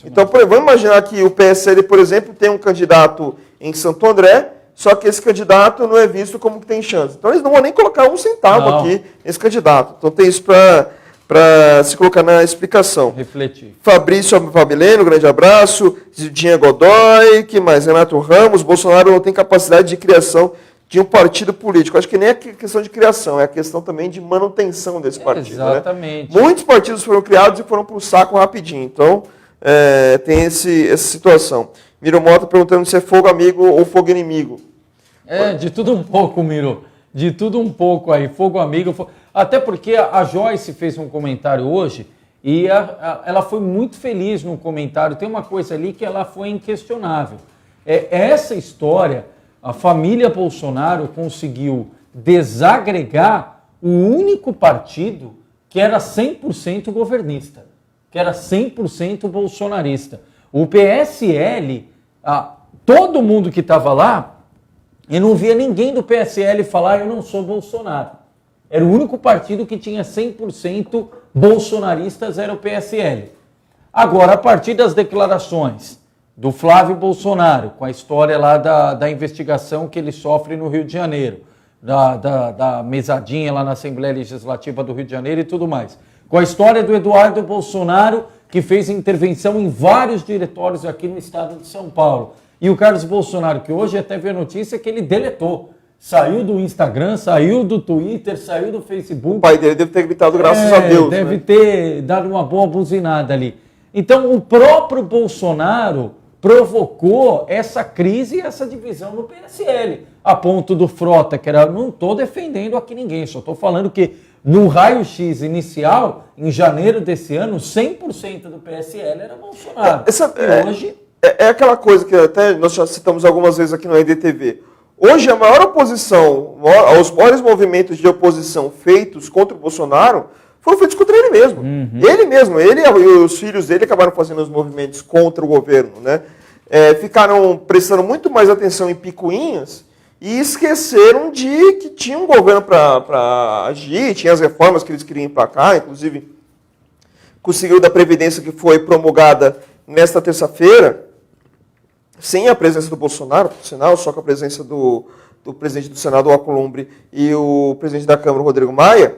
Então, vamos imaginar que o PSL, por exemplo, tem um candidato em Santo André, só que esse candidato não é visto como que tem chance. Então, eles não vão nem colocar um centavo aqui nesse candidato. Então, tem isso para se colocar na explicação. Refletir. Fabrício Fabileno, grande abraço. Zildinha Godoy, que mais? Renato Ramos. Bolsonaro não tem capacidade de criação de um partido político. Acho que nem é questão de criação, é a questão também de manutenção desse partido. Exatamente. Né? Muitos partidos foram criados e foram para o saco rapidinho. Então, tem essa situação. Miro Mota perguntando se é fogo amigo ou fogo inimigo. De tudo um pouco, Miro. De tudo um pouco aí. Fogo amigo. Até porque a Joyce fez um comentário hoje e ela foi muito feliz no comentário. Tem uma coisa ali que ela foi inquestionável. Essa história, a família Bolsonaro conseguiu desagregar o único partido que era 100% governista, que era 100% bolsonarista. O PSL, todo mundo que estava lá, eu não via ninguém do PSL falar eu não sou Bolsonaro. Era o único partido que tinha 100% bolsonaristas, era o PSL. Agora, a partir das declarações do Flávio Bolsonaro, com a história lá da investigação que ele sofre no Rio de Janeiro, da mesadinha lá na Assembleia Legislativa do Rio de Janeiro e tudo mais, com a história do Eduardo Bolsonaro, que fez intervenção em vários diretórios aqui no estado de São Paulo, e o Carlos Bolsonaro, que hoje até veio a notícia que ele deletou, saiu do Instagram, saiu do Twitter, saiu do Facebook. O pai dele deve ter gritado graças a Deus. Deve ter dado uma boa buzinada ali. Então, o próprio Bolsonaro provocou essa crise e essa divisão no PSL, a ponto do Frota, que era, não estou defendendo aqui ninguém, só estou falando que no raio-x inicial, em janeiro desse ano, 100% do PSL era Bolsonaro. Hoje... É aquela coisa que até nós já citamos algumas vezes aqui no EDTV. Hoje, a maior oposição, os maiores movimentos de oposição feitos contra o Bolsonaro foram feitos contra ele mesmo. Ele e os filhos dele acabaram fazendo os movimentos contra o governo, né? Ficaram prestando muito mais atenção em picuinhas e esqueceram de que tinha um governo para agir, tinha as reformas que eles queriam emplacar, inclusive conseguiu da Previdência que foi promulgada nesta terça-feira, sem a presença do Bolsonaro, por sinal, só com a presença do presidente do Senado, Alcolumbre, e o presidente da Câmara, Rodrigo Maia.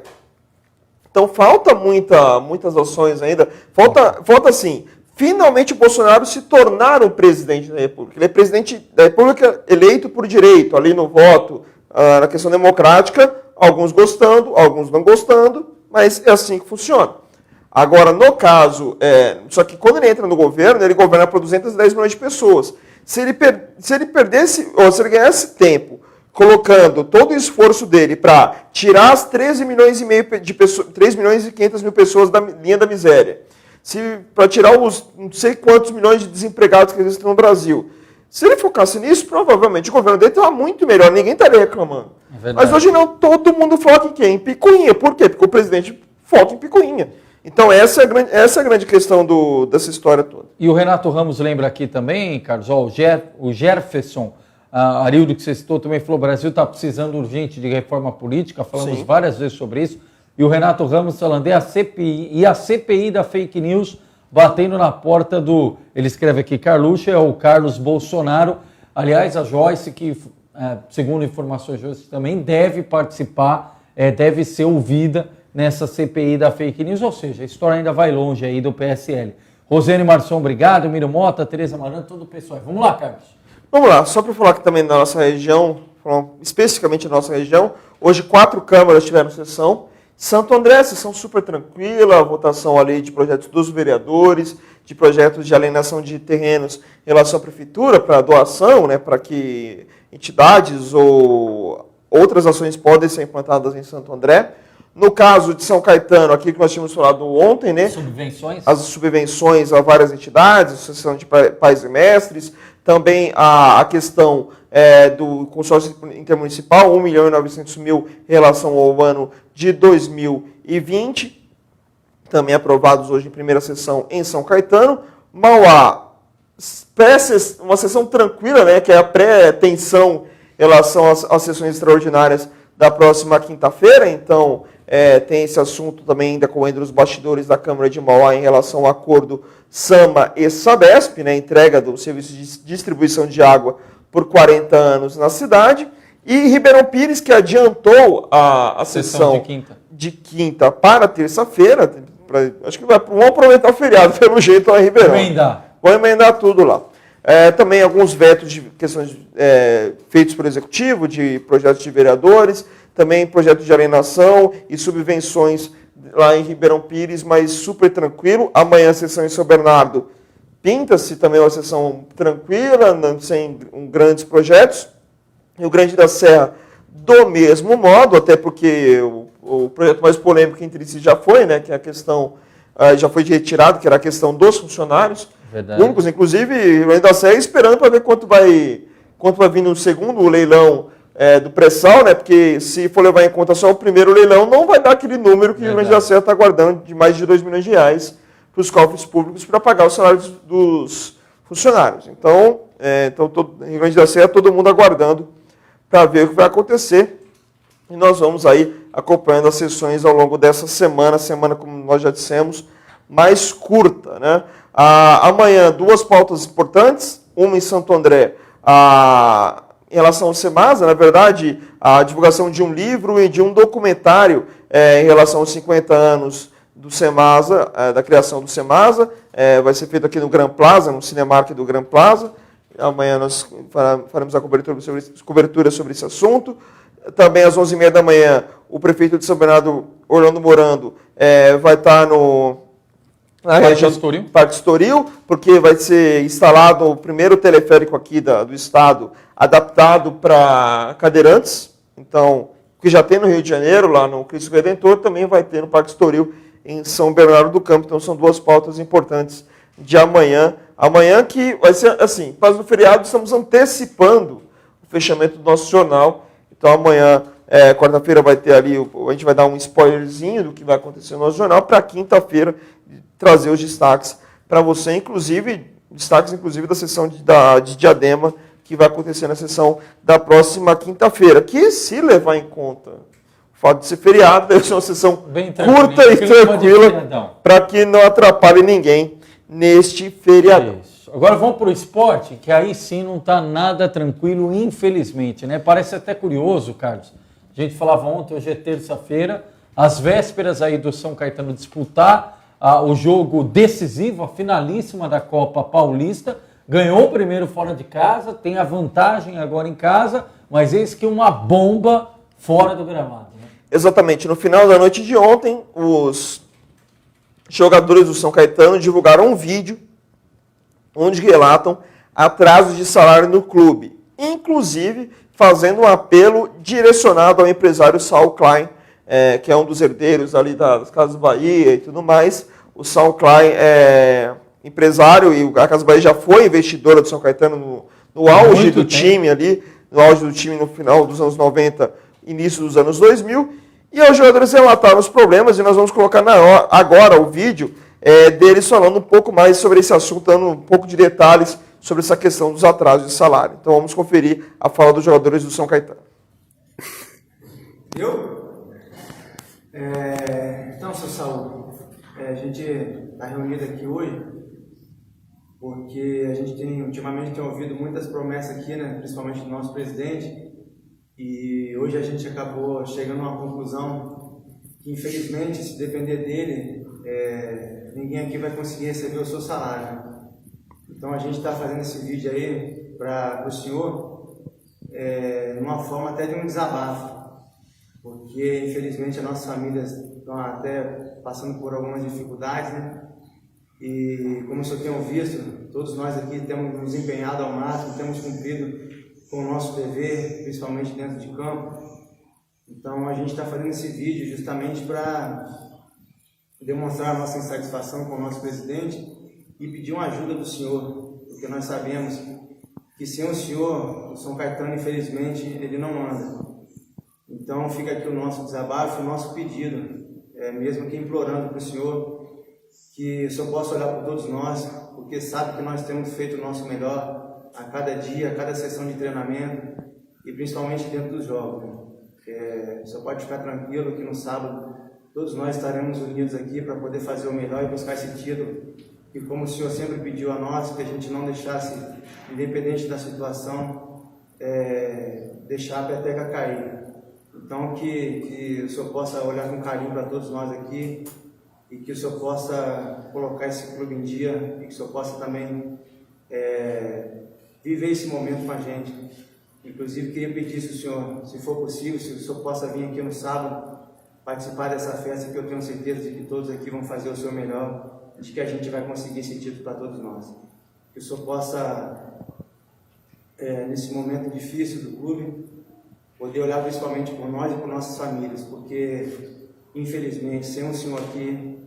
Então falta muitas ações ainda. Falta assim, finalmente o Bolsonaro se tornar um presidente da República. Ele é presidente da República eleito por direito, ali no voto, na questão democrática, alguns gostando, alguns não gostando, mas é assim que funciona. Agora, no caso, só que quando ele entra no governo, ele governa para 210 milhões de pessoas. Se ele perdesse, ou se ele ganhasse tempo, colocando todo o esforço dele para tirar as 13 milhões e meio de pessoas, 3 milhões e 500 mil pessoas da linha da miséria, para tirar os não sei quantos milhões de desempregados que existem no Brasil, se ele focasse nisso, provavelmente o governo dele estava muito melhor, ninguém estaria reclamando. Mas hoje não, todo mundo foca em quê? Em picuinha. Por quê? Porque o presidente foca em picuinha. Então essa é a grande questão dessa história toda. E o Renato Ramos lembra aqui também, Carlos, o Jefferson, Arildo, que você citou, também falou, o Brasil está precisando urgente de reforma política, falamos várias vezes sobre isso, e o Renato Ramos falando, a CPI da fake news batendo na porta ele escreve aqui, Carluxo, é o Carlos Bolsonaro, aliás, a Joyce, que segundo informações de hoje, também deve participar, deve ser ouvida nessa CPI da fake news, ou seja, a história ainda vai longe aí do PSL. Rosane Marçom, obrigado, Miro Mota, Tereza Maran, todo o pessoal. Vamos lá, Carlos. Vamos lá, só para falar que também na nossa região, especificamente na nossa região, hoje 4 câmaras tiveram sessão. Santo André, sessão super tranquila, votação ali de projetos dos vereadores, de projetos de alienação de terrenos em relação à prefeitura, para doação, né, para que entidades ou outras ações podem ser implantadas em Santo André. No caso de São Caetano, aqui que nós tínhamos falado ontem, né? Subvenções? As subvenções a várias entidades, Associação de Pais e Mestres, também a questão do consórcio intermunicipal, 1.900.000 em relação ao ano de 2020, também aprovados hoje em primeira sessão em São Caetano. Mauá, uma sessão tranquila, né? Que é a pré-tensão em relação às sessões extraordinárias da próxima quinta-feira, então tem esse assunto também ainda correndo nos bastidores da Câmara de Mauá em relação ao acordo SAMA e SABESP, né, entrega do serviço de distribuição de água por 40 anos na cidade, e Ribeirão Pires, que adiantou a sessão de quinta para terça-feira, acho que vão aproveitar o feriado pelo jeito lá em Ribeirão. Vão emendar tudo lá. Também alguns vetos de questões feitos pelo Executivo, de projetos de vereadores, também projetos de alienação e subvenções lá em Ribeirão Pires, mas super tranquilo. Amanhã a sessão em São Bernardo pinta-se também uma sessão tranquila, sem grandes projetos. Rio Grande da Serra, do mesmo modo, até porque o projeto mais polêmico entre si já foi, né, que a questão já foi retirado, que era a questão dos funcionários. Verdade. únicos, inclusive, o Rio da Serra esperando para ver quanto vai vir no segundo leilão do pré-sal, né? Porque se for levar em conta só o primeiro leilão, não vai dar aquele número que o Rio Grande da Serra está guardando de mais de 2 milhões de reais para os cofres públicos para pagar os salários dos funcionários. Então, Rio Grande da Serra, todo mundo aguardando para ver o que vai acontecer. E nós vamos aí acompanhando as sessões ao longo dessa semana, como nós já dissemos, mais curta, né? Amanhã, 2 pautas importantes, uma em Santo André, em relação ao Semasa, na verdade, a divulgação de um livro e de um documentário em relação aos 50 anos do Semasa, da criação do Semasa, vai ser feito aqui no Gran Plaza, no Cinemark do Gran Plaza. Amanhã nós faremos a cobertura sobre esse assunto. Também às 11h30 da manhã, o prefeito de São Bernardo, Orlando Morando, vai estar na região do Parque Estoril, porque vai ser instalado o primeiro teleférico aqui do estado, adaptado para cadeirantes. Então, o que já tem no Rio de Janeiro, lá no Cristo Redentor, também vai ter no Parque Estoril, em São Bernardo do Campo. Então, são 2 pautas importantes de amanhã. Amanhã que vai ser, assim, quase no feriado, estamos antecipando o fechamento do nosso jornal. Então, amanhã, quarta-feira, vai ter ali, a gente vai dar um spoilerzinho do que vai acontecer no nosso jornal, para quinta-feira trazer os destaques para você, destaques inclusive da sessão de Diadema, que vai acontecer na sessão da próxima quinta-feira, que, se levar em conta o fato de ser feriado, deve ser uma sessão curta e tranquila, para que não atrapalhe ninguém neste feriadão. Isso. Agora vamos para o esporte, que aí sim não está nada tranquilo, infelizmente, né? Parece até curioso, Carlos. A gente falava ontem, hoje é terça-feira, às vésperas aí do São Caetano disputar o jogo decisivo, a finalíssima da Copa Paulista, ganhou o primeiro fora de casa, tem a vantagem agora em casa, mas eis que uma bomba fora do gramado. Né? Exatamente. No final da noite de ontem, os jogadores do São Caetano divulgaram um vídeo onde relatam atrasos de salário no clube, inclusive fazendo um apelo direcionado ao empresário Saul Klein, que é um dos herdeiros ali das Casas Bahia e tudo mais. O Saul Klein é empresário e a Casa Bahia já foi investidora do São Caetano no auge do time ali, no final dos anos 90, início dos anos 2000. E os jogadores relataram os problemas e nós vamos colocar agora o vídeo deles falando um pouco mais sobre esse assunto, dando um pouco de detalhes sobre essa questão dos atrasos de salário. Então vamos conferir a fala dos jogadores do São Caetano. Então, seu Saul, a gente está reunido aqui hoje porque a gente ultimamente tem ouvido muitas promessas aqui, né, principalmente do nosso presidente, e hoje a gente acabou chegando a uma conclusão que, infelizmente, se depender dele, ninguém aqui vai conseguir receber o seu salário. Então a gente está fazendo esse vídeo aí para o senhor, numa forma até de um desabafo, porque infelizmente as nossas famílias estão até passando por algumas dificuldades, né? E como o senhor tem visto, todos nós aqui temos nos empenhado ao máximo, temos cumprido com o nosso dever, principalmente dentro de campo. Então a gente está fazendo esse vídeo justamente para demonstrar a nossa insatisfação com o nosso presidente e pedir uma ajuda do senhor, porque nós sabemos que sem o senhor, o São Caetano, infelizmente, ele não anda. Então fica aqui o nosso desabafo, o nosso pedido, mesmo que implorando para o senhor, que o senhor possa olhar por todos nós, porque sabe que nós temos feito o nosso melhor a cada dia, a cada sessão de treinamento e principalmente dentro dos jogos. O senhor pode ficar tranquilo que no sábado todos nós estaremos unidos aqui para poder fazer o melhor e buscar esse título. E como o senhor sempre pediu a nós, que a gente não deixasse, independente da situação, deixar a peteca cair. Então que o senhor possa olhar com carinho para todos nós aqui e que o senhor possa colocar esse clube em dia e que o senhor possa também viver esse momento com a gente. Inclusive, queria pedir, se o senhor, se for possível, se o senhor possa vir aqui no sábado participar dessa festa, que eu tenho certeza de que todos aqui vão fazer o seu melhor, de que a gente vai conseguir esse título para todos nós. Que o senhor possa, nesse momento difícil do clube, poder olhar principalmente por nós e por nossas famílias, porque, infelizmente, sem o senhor aqui,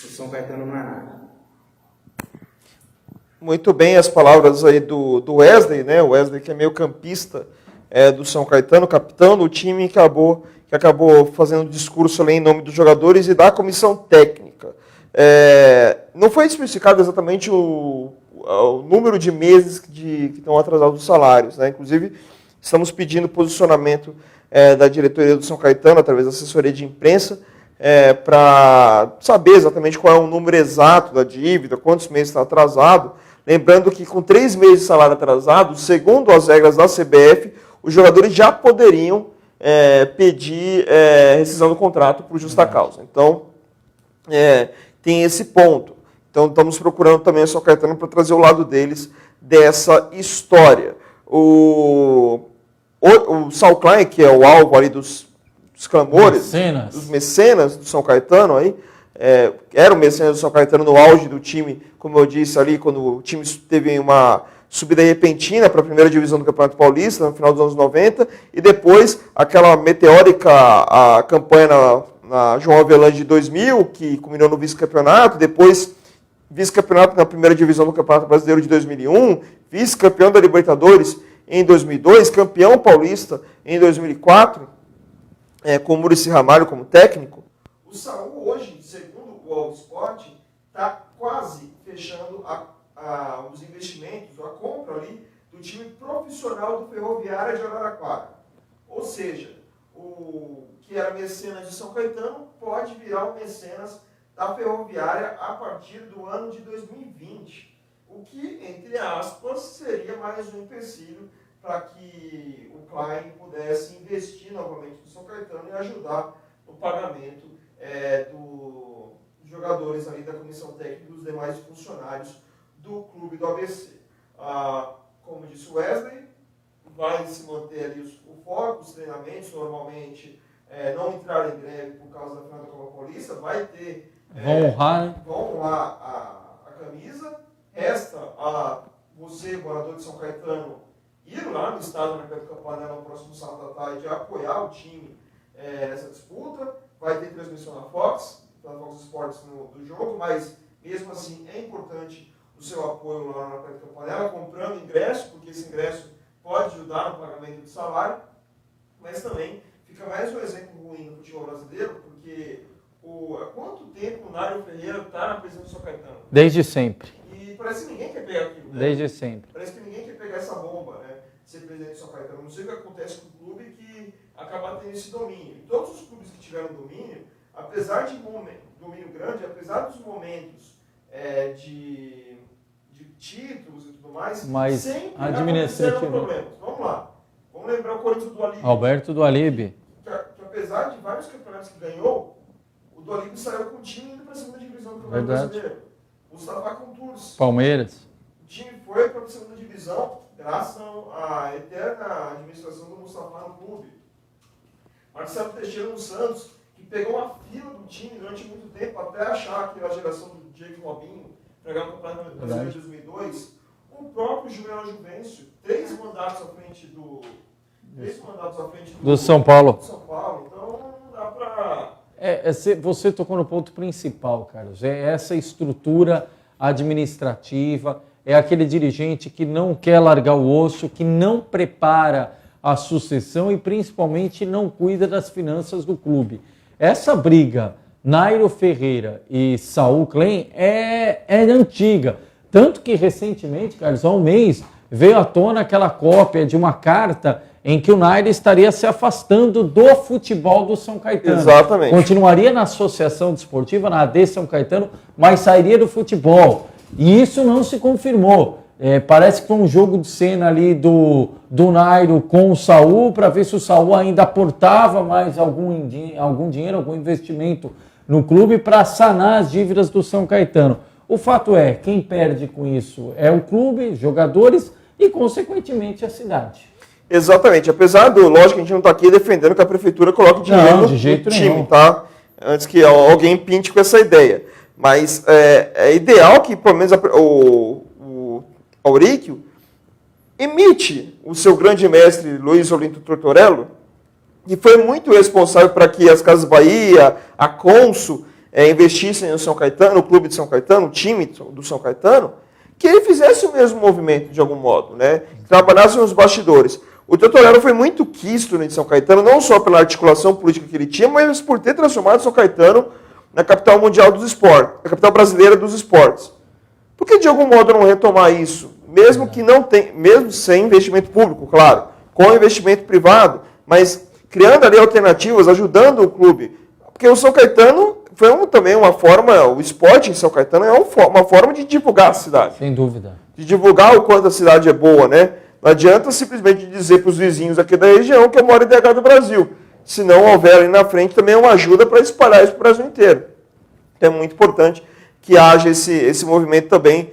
o São Caetano não é nada. Muito bem as palavras aí do Wesley, né? O Wesley, que é meio campista do São Caetano, capitão do time, que acabou fazendo discurso ali em nome dos jogadores e da comissão técnica. Não foi especificado exatamente o número de meses que estão atrasados os salários, né? Inclusive, estamos pedindo posicionamento da diretoria do São Caetano, através da assessoria de imprensa, para saber exatamente qual é o número exato da dívida, quantos meses está atrasado. Lembrando que com 3 meses de salário atrasado, segundo as regras da CBF, os jogadores já poderiam pedir rescisão do contrato por justa causa. Então, tem esse ponto. Então, estamos procurando também o São Caetano para trazer o lado deles dessa história. O Saul Klein, que é o alvo ali dos clamores, dos mecenas do São Caetano, aí, era o mecenas do São Caetano no auge do time, como eu disse ali, quando o time teve uma subida repentina para a primeira divisão do Campeonato Paulista, no final dos anos 90, e depois aquela meteórica campanha na João Avelange de 2000, que culminou no vice-campeonato, depois vice-campeonato na primeira divisão do Campeonato Brasileiro de 2001, vice-campeão da Libertadores em 2002, campeão paulista em 2004, com o Muricy Ramalho como técnico. O Saul hoje, segundo o All Sport, está quase fechando os investimentos, a compra ali do time profissional do Ferroviária de Araraquara. Ou seja, o que era mecenas de São Caetano pode virar o mecenas da Ferroviária a partir do ano de 2020. O que, entre aspas, seria mais um empecilho para que o Klein pudesse investir novamente no São Caetano e ajudar no pagamento dos jogadores ali da comissão técnica e dos demais funcionários do clube do ABC. Como disse o Wesley, vai se manter ali o foco, os treinamentos, normalmente não entrar em greve por causa da final da Copa Paulista, vai ter... Vão honrar a camisa. Resta a você, morador de São Caetano, ir lá no estádio na Pedro Campanella no próximo sábado à tarde e apoiar o time nessa disputa. Vai ter transmissão na Fox Sports do jogo, mas mesmo assim é importante o seu apoio lá na Pedro Campanella, comprando ingresso, porque esse ingresso pode ajudar no pagamento do salário, mas também fica mais um exemplo ruim no futebol brasileiro, porque há quanto tempo o Nário Ferreira está na presidência do São Caetano? Desde sempre. E parece que ninguém quer pegar aquilo, né? Desde sempre. Parece que ninguém quer pegar essa bomba, né? Ser presidente do São Caetano. Não sei o que acontece com o clube que acaba tendo esse domínio. E todos os clubes que tiveram domínio, apesar de domínio grande, apesar dos momentos de títulos e tudo mais, mas sempre aconteceram problemas. Vamos lá. Vamos lembrar o Corinthians do Alib. Alberto do Alib. Que apesar de vários campeonatos que ganhou, o do Alib saiu com o time indo para a segunda divisão do Campeonato Brasileiro. O Mustafa com Tours. Palmeiras. O time foi para a segunda divisão graças à eterna administração do Mustafa no clube. Marcelo Teixeira no Santos, que pegou uma fila do time durante muito tempo até achar aquela geração do Diego Robinho para ganhar o Campeonato Brasileiro de 2002. O próprio Juvenal Juvencio, 3 mandatos à frente do São Paulo. Então não dá para... Você tocou no ponto principal, Carlos. É essa estrutura administrativa, é aquele dirigente que não quer largar o osso, que não prepara a sucessão e principalmente não cuida das finanças do clube. Essa briga, Nairo Ferreira e Saul Klein, é antiga. Tanto que recentemente, Carlos, há um mês, veio à tona aquela cópia de uma carta em que o Nairo estaria se afastando do futebol do São Caetano. Exatamente. Continuaria na Associação Desportiva, na AD São Caetano, mas sairia do futebol. E isso não se confirmou. Parece que foi um jogo de cena ali do Nairo com o Saul, para ver se o Saul ainda aportava mais algum dinheiro, algum investimento no clube para sanar as dívidas do São Caetano. O fato é, quem perde com isso é o clube, jogadores e, consequentemente, a cidade. Exatamente. Apesar lógico, a gente não está aqui defendendo que a prefeitura coloque dinheiro no time, tá? Antes que alguém pinte com essa ideia. Mas é ideal que, pelo menos, o Auríquio imite o seu grande mestre, Luiz Olinto Tortorello, que foi muito responsável para que as Casas Bahia, a Consul, investissem no São Caetano, no clube de São Caetano, o time do São Caetano, que ele fizesse o mesmo movimento de algum modo, né? Trabalhasse nos bastidores. O Tortorella foi muito quisto em São Caetano, não só pela articulação política que ele tinha, mas por ter transformado São Caetano na capital mundial dos esportes, na capital brasileira dos esportes. Por que de algum modo não retomar isso? Mesmo que não tem, mesmo sem investimento público, claro, com investimento privado, mas criando ali alternativas, ajudando o clube. Porque o São Caetano foi também uma forma, o esporte em São Caetano é uma forma de divulgar a cidade. Sem dúvida. De divulgar o quanto a cidade é boa, né? Não adianta simplesmente dizer para os vizinhos aqui da região que é o maior IDH do Brasil. Se não houver ali na frente também uma ajuda para espalhar isso para o Brasil inteiro. Então é muito importante que haja esse movimento também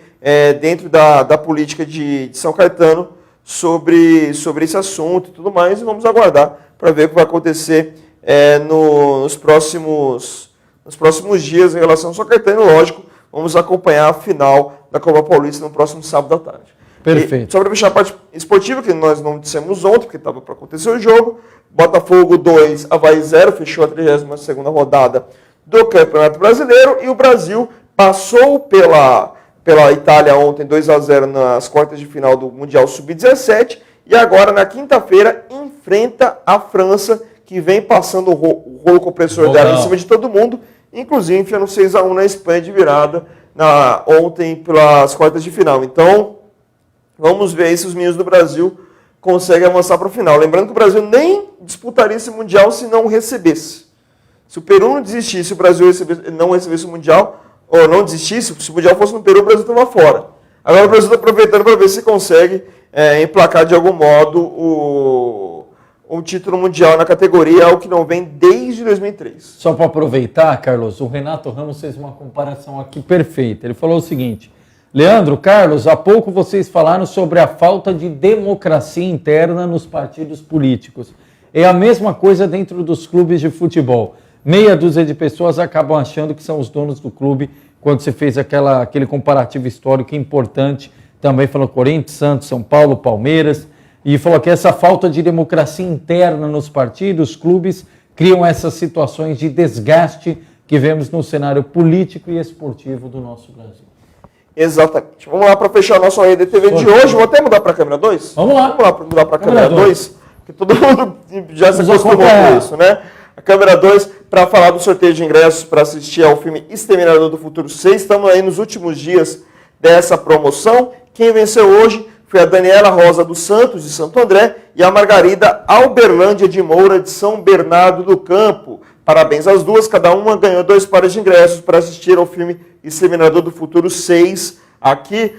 dentro da política de São Caetano sobre esse assunto e tudo mais. E vamos aguardar para ver o que vai acontecer nos próximos dias em relação ao São Caetano. Lógico, vamos acompanhar a final da Copa Paulista no próximo sábado à tarde. Perfeito. E só para fechar a parte esportiva, que nós não dissemos ontem, porque estava para acontecer o jogo, Botafogo 2, Avaí 0, fechou a 32ª rodada do Campeonato Brasileiro, e o Brasil passou pela Itália ontem 2-0 nas quartas de final do Mundial Sub-17, e agora na quinta-feira enfrenta a França, que vem passando o rolo compressor dela em cima de todo mundo, inclusive enfiando 6-1 na Espanha de virada ontem pelas quartas de final. Então, vamos ver aí se os meninos do Brasil conseguem avançar para o final. Lembrando que o Brasil nem disputaria esse Mundial se não recebesse. Se o Peru não desistisse, se o Brasil não recebesse o Mundial, ou não desistisse, se o Mundial fosse no Peru, o Brasil estava fora. Agora o Brasil está aproveitando para ver se consegue emplacar de algum modo um título mundial na categoria, algo que não vem desde 2003. Só para aproveitar, Carlos, o Renato Ramos fez uma comparação aqui perfeita. Ele falou o seguinte: Leandro, Carlos, há pouco vocês falaram sobre a falta de democracia interna nos partidos políticos. É a mesma coisa dentro dos clubes de futebol. Meia dúzia de pessoas acabam achando que são os donos do clube, quando você fez aquele comparativo histórico importante. Também falou Corinthians, Santos, São Paulo, Palmeiras, e falou que essa falta de democracia interna nos partidos, clubes, criam essas situações de desgaste que vemos no cenário político e esportivo do nosso Brasil. Exatamente. Vamos lá para fechar a nossa rede de TV de hoje. Vou até mudar para a câmera 2? Vamos lá. Vamos lá para mudar para a câmera 2, porque todo mundo já se acostumou com isso, né? A câmera 2, para falar do sorteio de ingressos para assistir ao filme Exterminador do Futuro 6. Estamos aí nos últimos dias dessa promoção. Quem venceu hoje foi a Daniela Rosa dos Santos, de Santo André, e a Margarida Alberlândia de Moura, de São Bernardo do Campo. Parabéns às duas, cada uma ganhou 2 pares de ingressos para assistir ao filme Exterminador do Futuro 6, aqui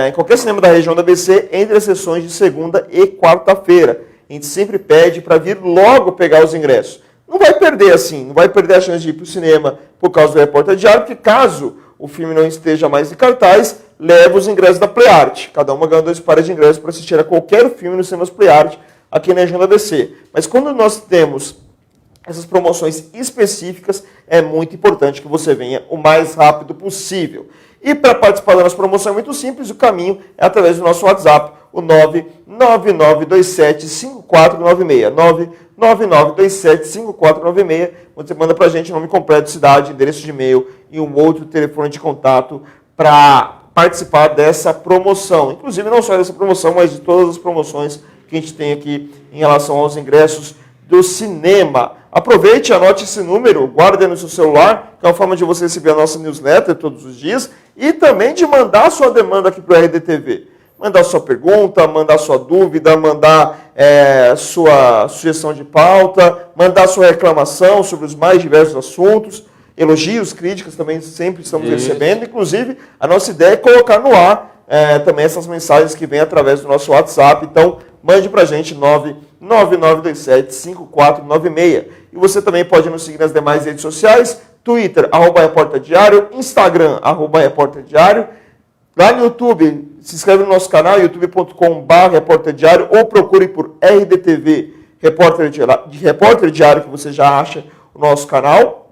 em qualquer cinema da região da ABC, entre as sessões de segunda e quarta-feira. A gente sempre pede para vir logo pegar os ingressos. Não vai perder assim, não vai perder a chance de ir para o cinema por causa do Repórter Diário, porque caso o filme não esteja mais em cartaz, leva os ingressos da PlayArt. Cada uma ganha 2 pares de ingressos para assistir a qualquer filme nos cinemas PlayArt aqui na região da ABC. Mas quando nós temos essas promoções específicas, é muito importante que você venha o mais rápido possível. E para participar da nossa promoção é muito simples, o caminho é através do nosso WhatsApp, o 999275496. 999275496. Você manda para a gente nome completo, cidade, endereço de e-mail e um outro telefone de contato para participar dessa promoção. Inclusive, não só dessa promoção, mas de todas as promoções que a gente tem aqui em relação aos ingressos do cinema. Aproveite, anote esse número, guarde no seu celular, que é uma forma de você receber a nossa newsletter todos os dias e também de mandar a sua demanda aqui para o RDTV. Mandar sua pergunta, mandar sua dúvida, mandar sua sugestão de pauta, mandar sua reclamação sobre os mais diversos assuntos, elogios, críticas também sempre estamos recebendo. Inclusive, a nossa ideia é colocar no ar também essas mensagens que vêm através do nosso WhatsApp. Então, mande para a gente 999275496. E você também pode nos seguir nas demais redes sociais, Twitter, @RepórterDiário, Instagram, @RepórterDiário. Lá no YouTube, se inscreve no nosso canal, youtube.com/RepórterDiário, ou procure por RDTV Repórter Diário, que você já acha o nosso canal.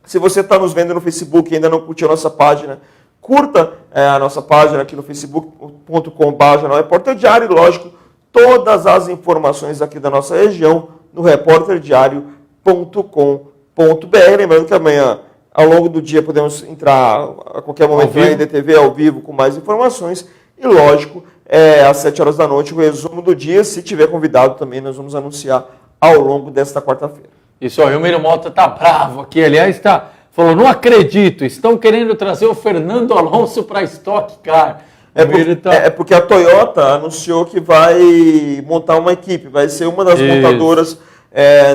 Se você está nos vendo no Facebook e ainda não curtiu a nossa página, curta a nossa página aqui no facebook.com/RepórterDiário. Lógico, todas as informações aqui da nossa região no repórterdiario.com.br. Lembrando que amanhã Ao longo do dia podemos entrar a qualquer momento na RDTV ao qualquer momento na RDTV ao vivo com mais informações. E lógico, às 7 horas da noite, o resumo do dia. Se tiver convidado também, nós vamos anunciar ao longo desta quarta-feira. Isso aí, o Miro Mota tá bravo aqui, aliás, falou, não acredito, estão querendo trazer o Fernando Alonso para Stock Car. Porque a Toyota anunciou que vai montar uma equipe, vai ser uma das montadoras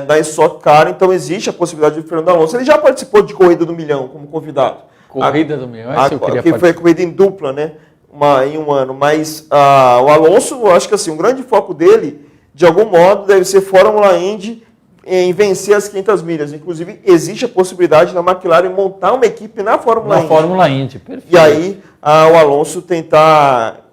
da Stock Car, então existe a possibilidade de Fernando Alonso. Ele já participou de Corrida do Milhão como convidado. Corrida do Milhão, que foi corrida em dupla, né? Em um ano. Mas o Alonso, eu acho que assim, um grande foco dele, de algum modo, deve ser Fórmula Indy, em vencer as 500 milhas. Inclusive, existe a possibilidade da McLaren montar uma equipe na Fórmula Indy. Na Fórmula Indy, perfeito. E aí, o Alonso tentar,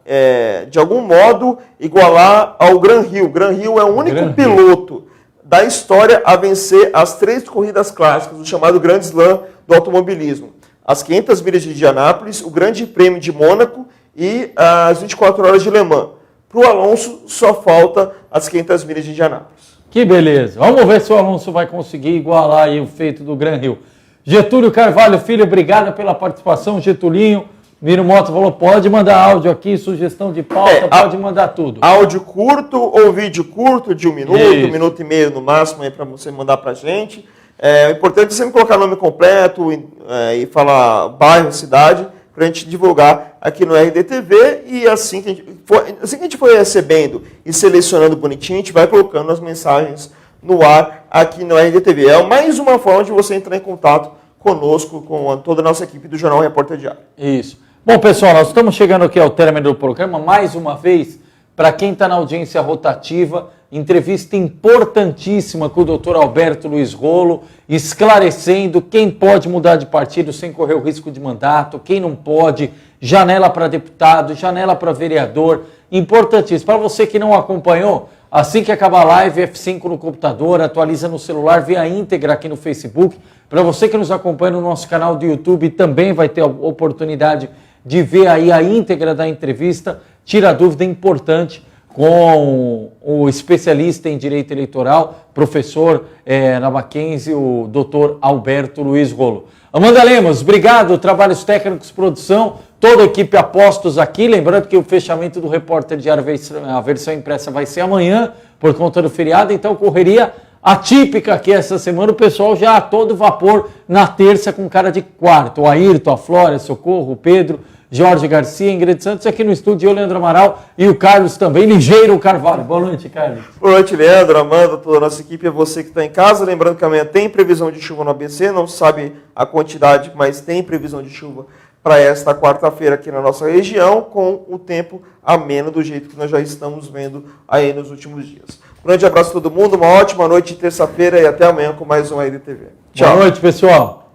de algum modo, igualar ao Gran Hill. O Gran Hill é o único piloto da história a vencer as 3 corridas clássicas, o chamado Grand Slam do automobilismo. As 500 milhas de Indianápolis, o Grande Prêmio de Mônaco e as 24 horas de Le Mans. Para o Alonso, só falta as 500 milhas de Indianápolis. Que beleza. Vamos ver se o Alonso vai conseguir igualar aí o feito do Gran Hill. Getúlio Carvalho Filho, obrigado pela participação, Getulinho. Miro Mota falou, pode mandar áudio aqui, sugestão de pauta, pode mandar tudo. Áudio curto ou vídeo curto de 1 minuto, 1 minuto e meio no máximo aí para você mandar para a gente. É importante sempre colocar nome completo e falar bairro, cidade, para a gente divulgar aqui no RDTV. E assim que a gente for recebendo e selecionando bonitinho, a gente vai colocando as mensagens no ar aqui no RDTV. É mais uma forma de você entrar em contato conosco, com toda a nossa equipe do Jornal Repórter Diário. Isso. Bom, pessoal, nós estamos chegando aqui ao término do programa. Mais uma vez, para quem está na audiência rotativa, entrevista importantíssima com o Dr. Alberto Luiz Rolo, esclarecendo quem pode mudar de partido sem correr o risco de mandato, quem não pode, janela para deputado, janela para vereador, importantíssimo. Para você que não acompanhou, assim que acabar a live, F5 no computador, atualiza no celular, vê a íntegra aqui no Facebook. Para você que nos acompanha no nosso canal do YouTube, também vai ter a oportunidade de ver aí a íntegra da entrevista, tira a dúvida importante com o especialista em direito eleitoral, professor na Mackenzie, o doutor Alberto Luiz Rolo. Amanda Lemos, obrigado, trabalhos técnicos, produção, toda a equipe Apostos aqui, lembrando que o fechamento do Repórter Diário, a versão impressa vai ser amanhã, por conta do feriado, então correria atípica aqui essa semana, o pessoal já a todo vapor na terça com cara de quarto, o Ayrton, a Flora, Socorro, o Pedro, Jorge Garcia, Ingrid Santos, aqui no estúdio, eu, Leandro Amaral, e o Carlos também, Ligeiro Carvalho. Boa noite, Carlos. Boa noite, Leandro, Amanda, toda a nossa equipe, é você que está em casa. Lembrando que amanhã tem previsão de chuva no ABC, não sabe a quantidade, mas tem previsão de chuva para esta quarta-feira aqui na nossa região, com o tempo ameno do jeito que nós já estamos vendo aí nos últimos dias. Um grande abraço a todo mundo, uma ótima noite de terça-feira e até amanhã com mais um RDTV. Tchau. Boa noite, pessoal.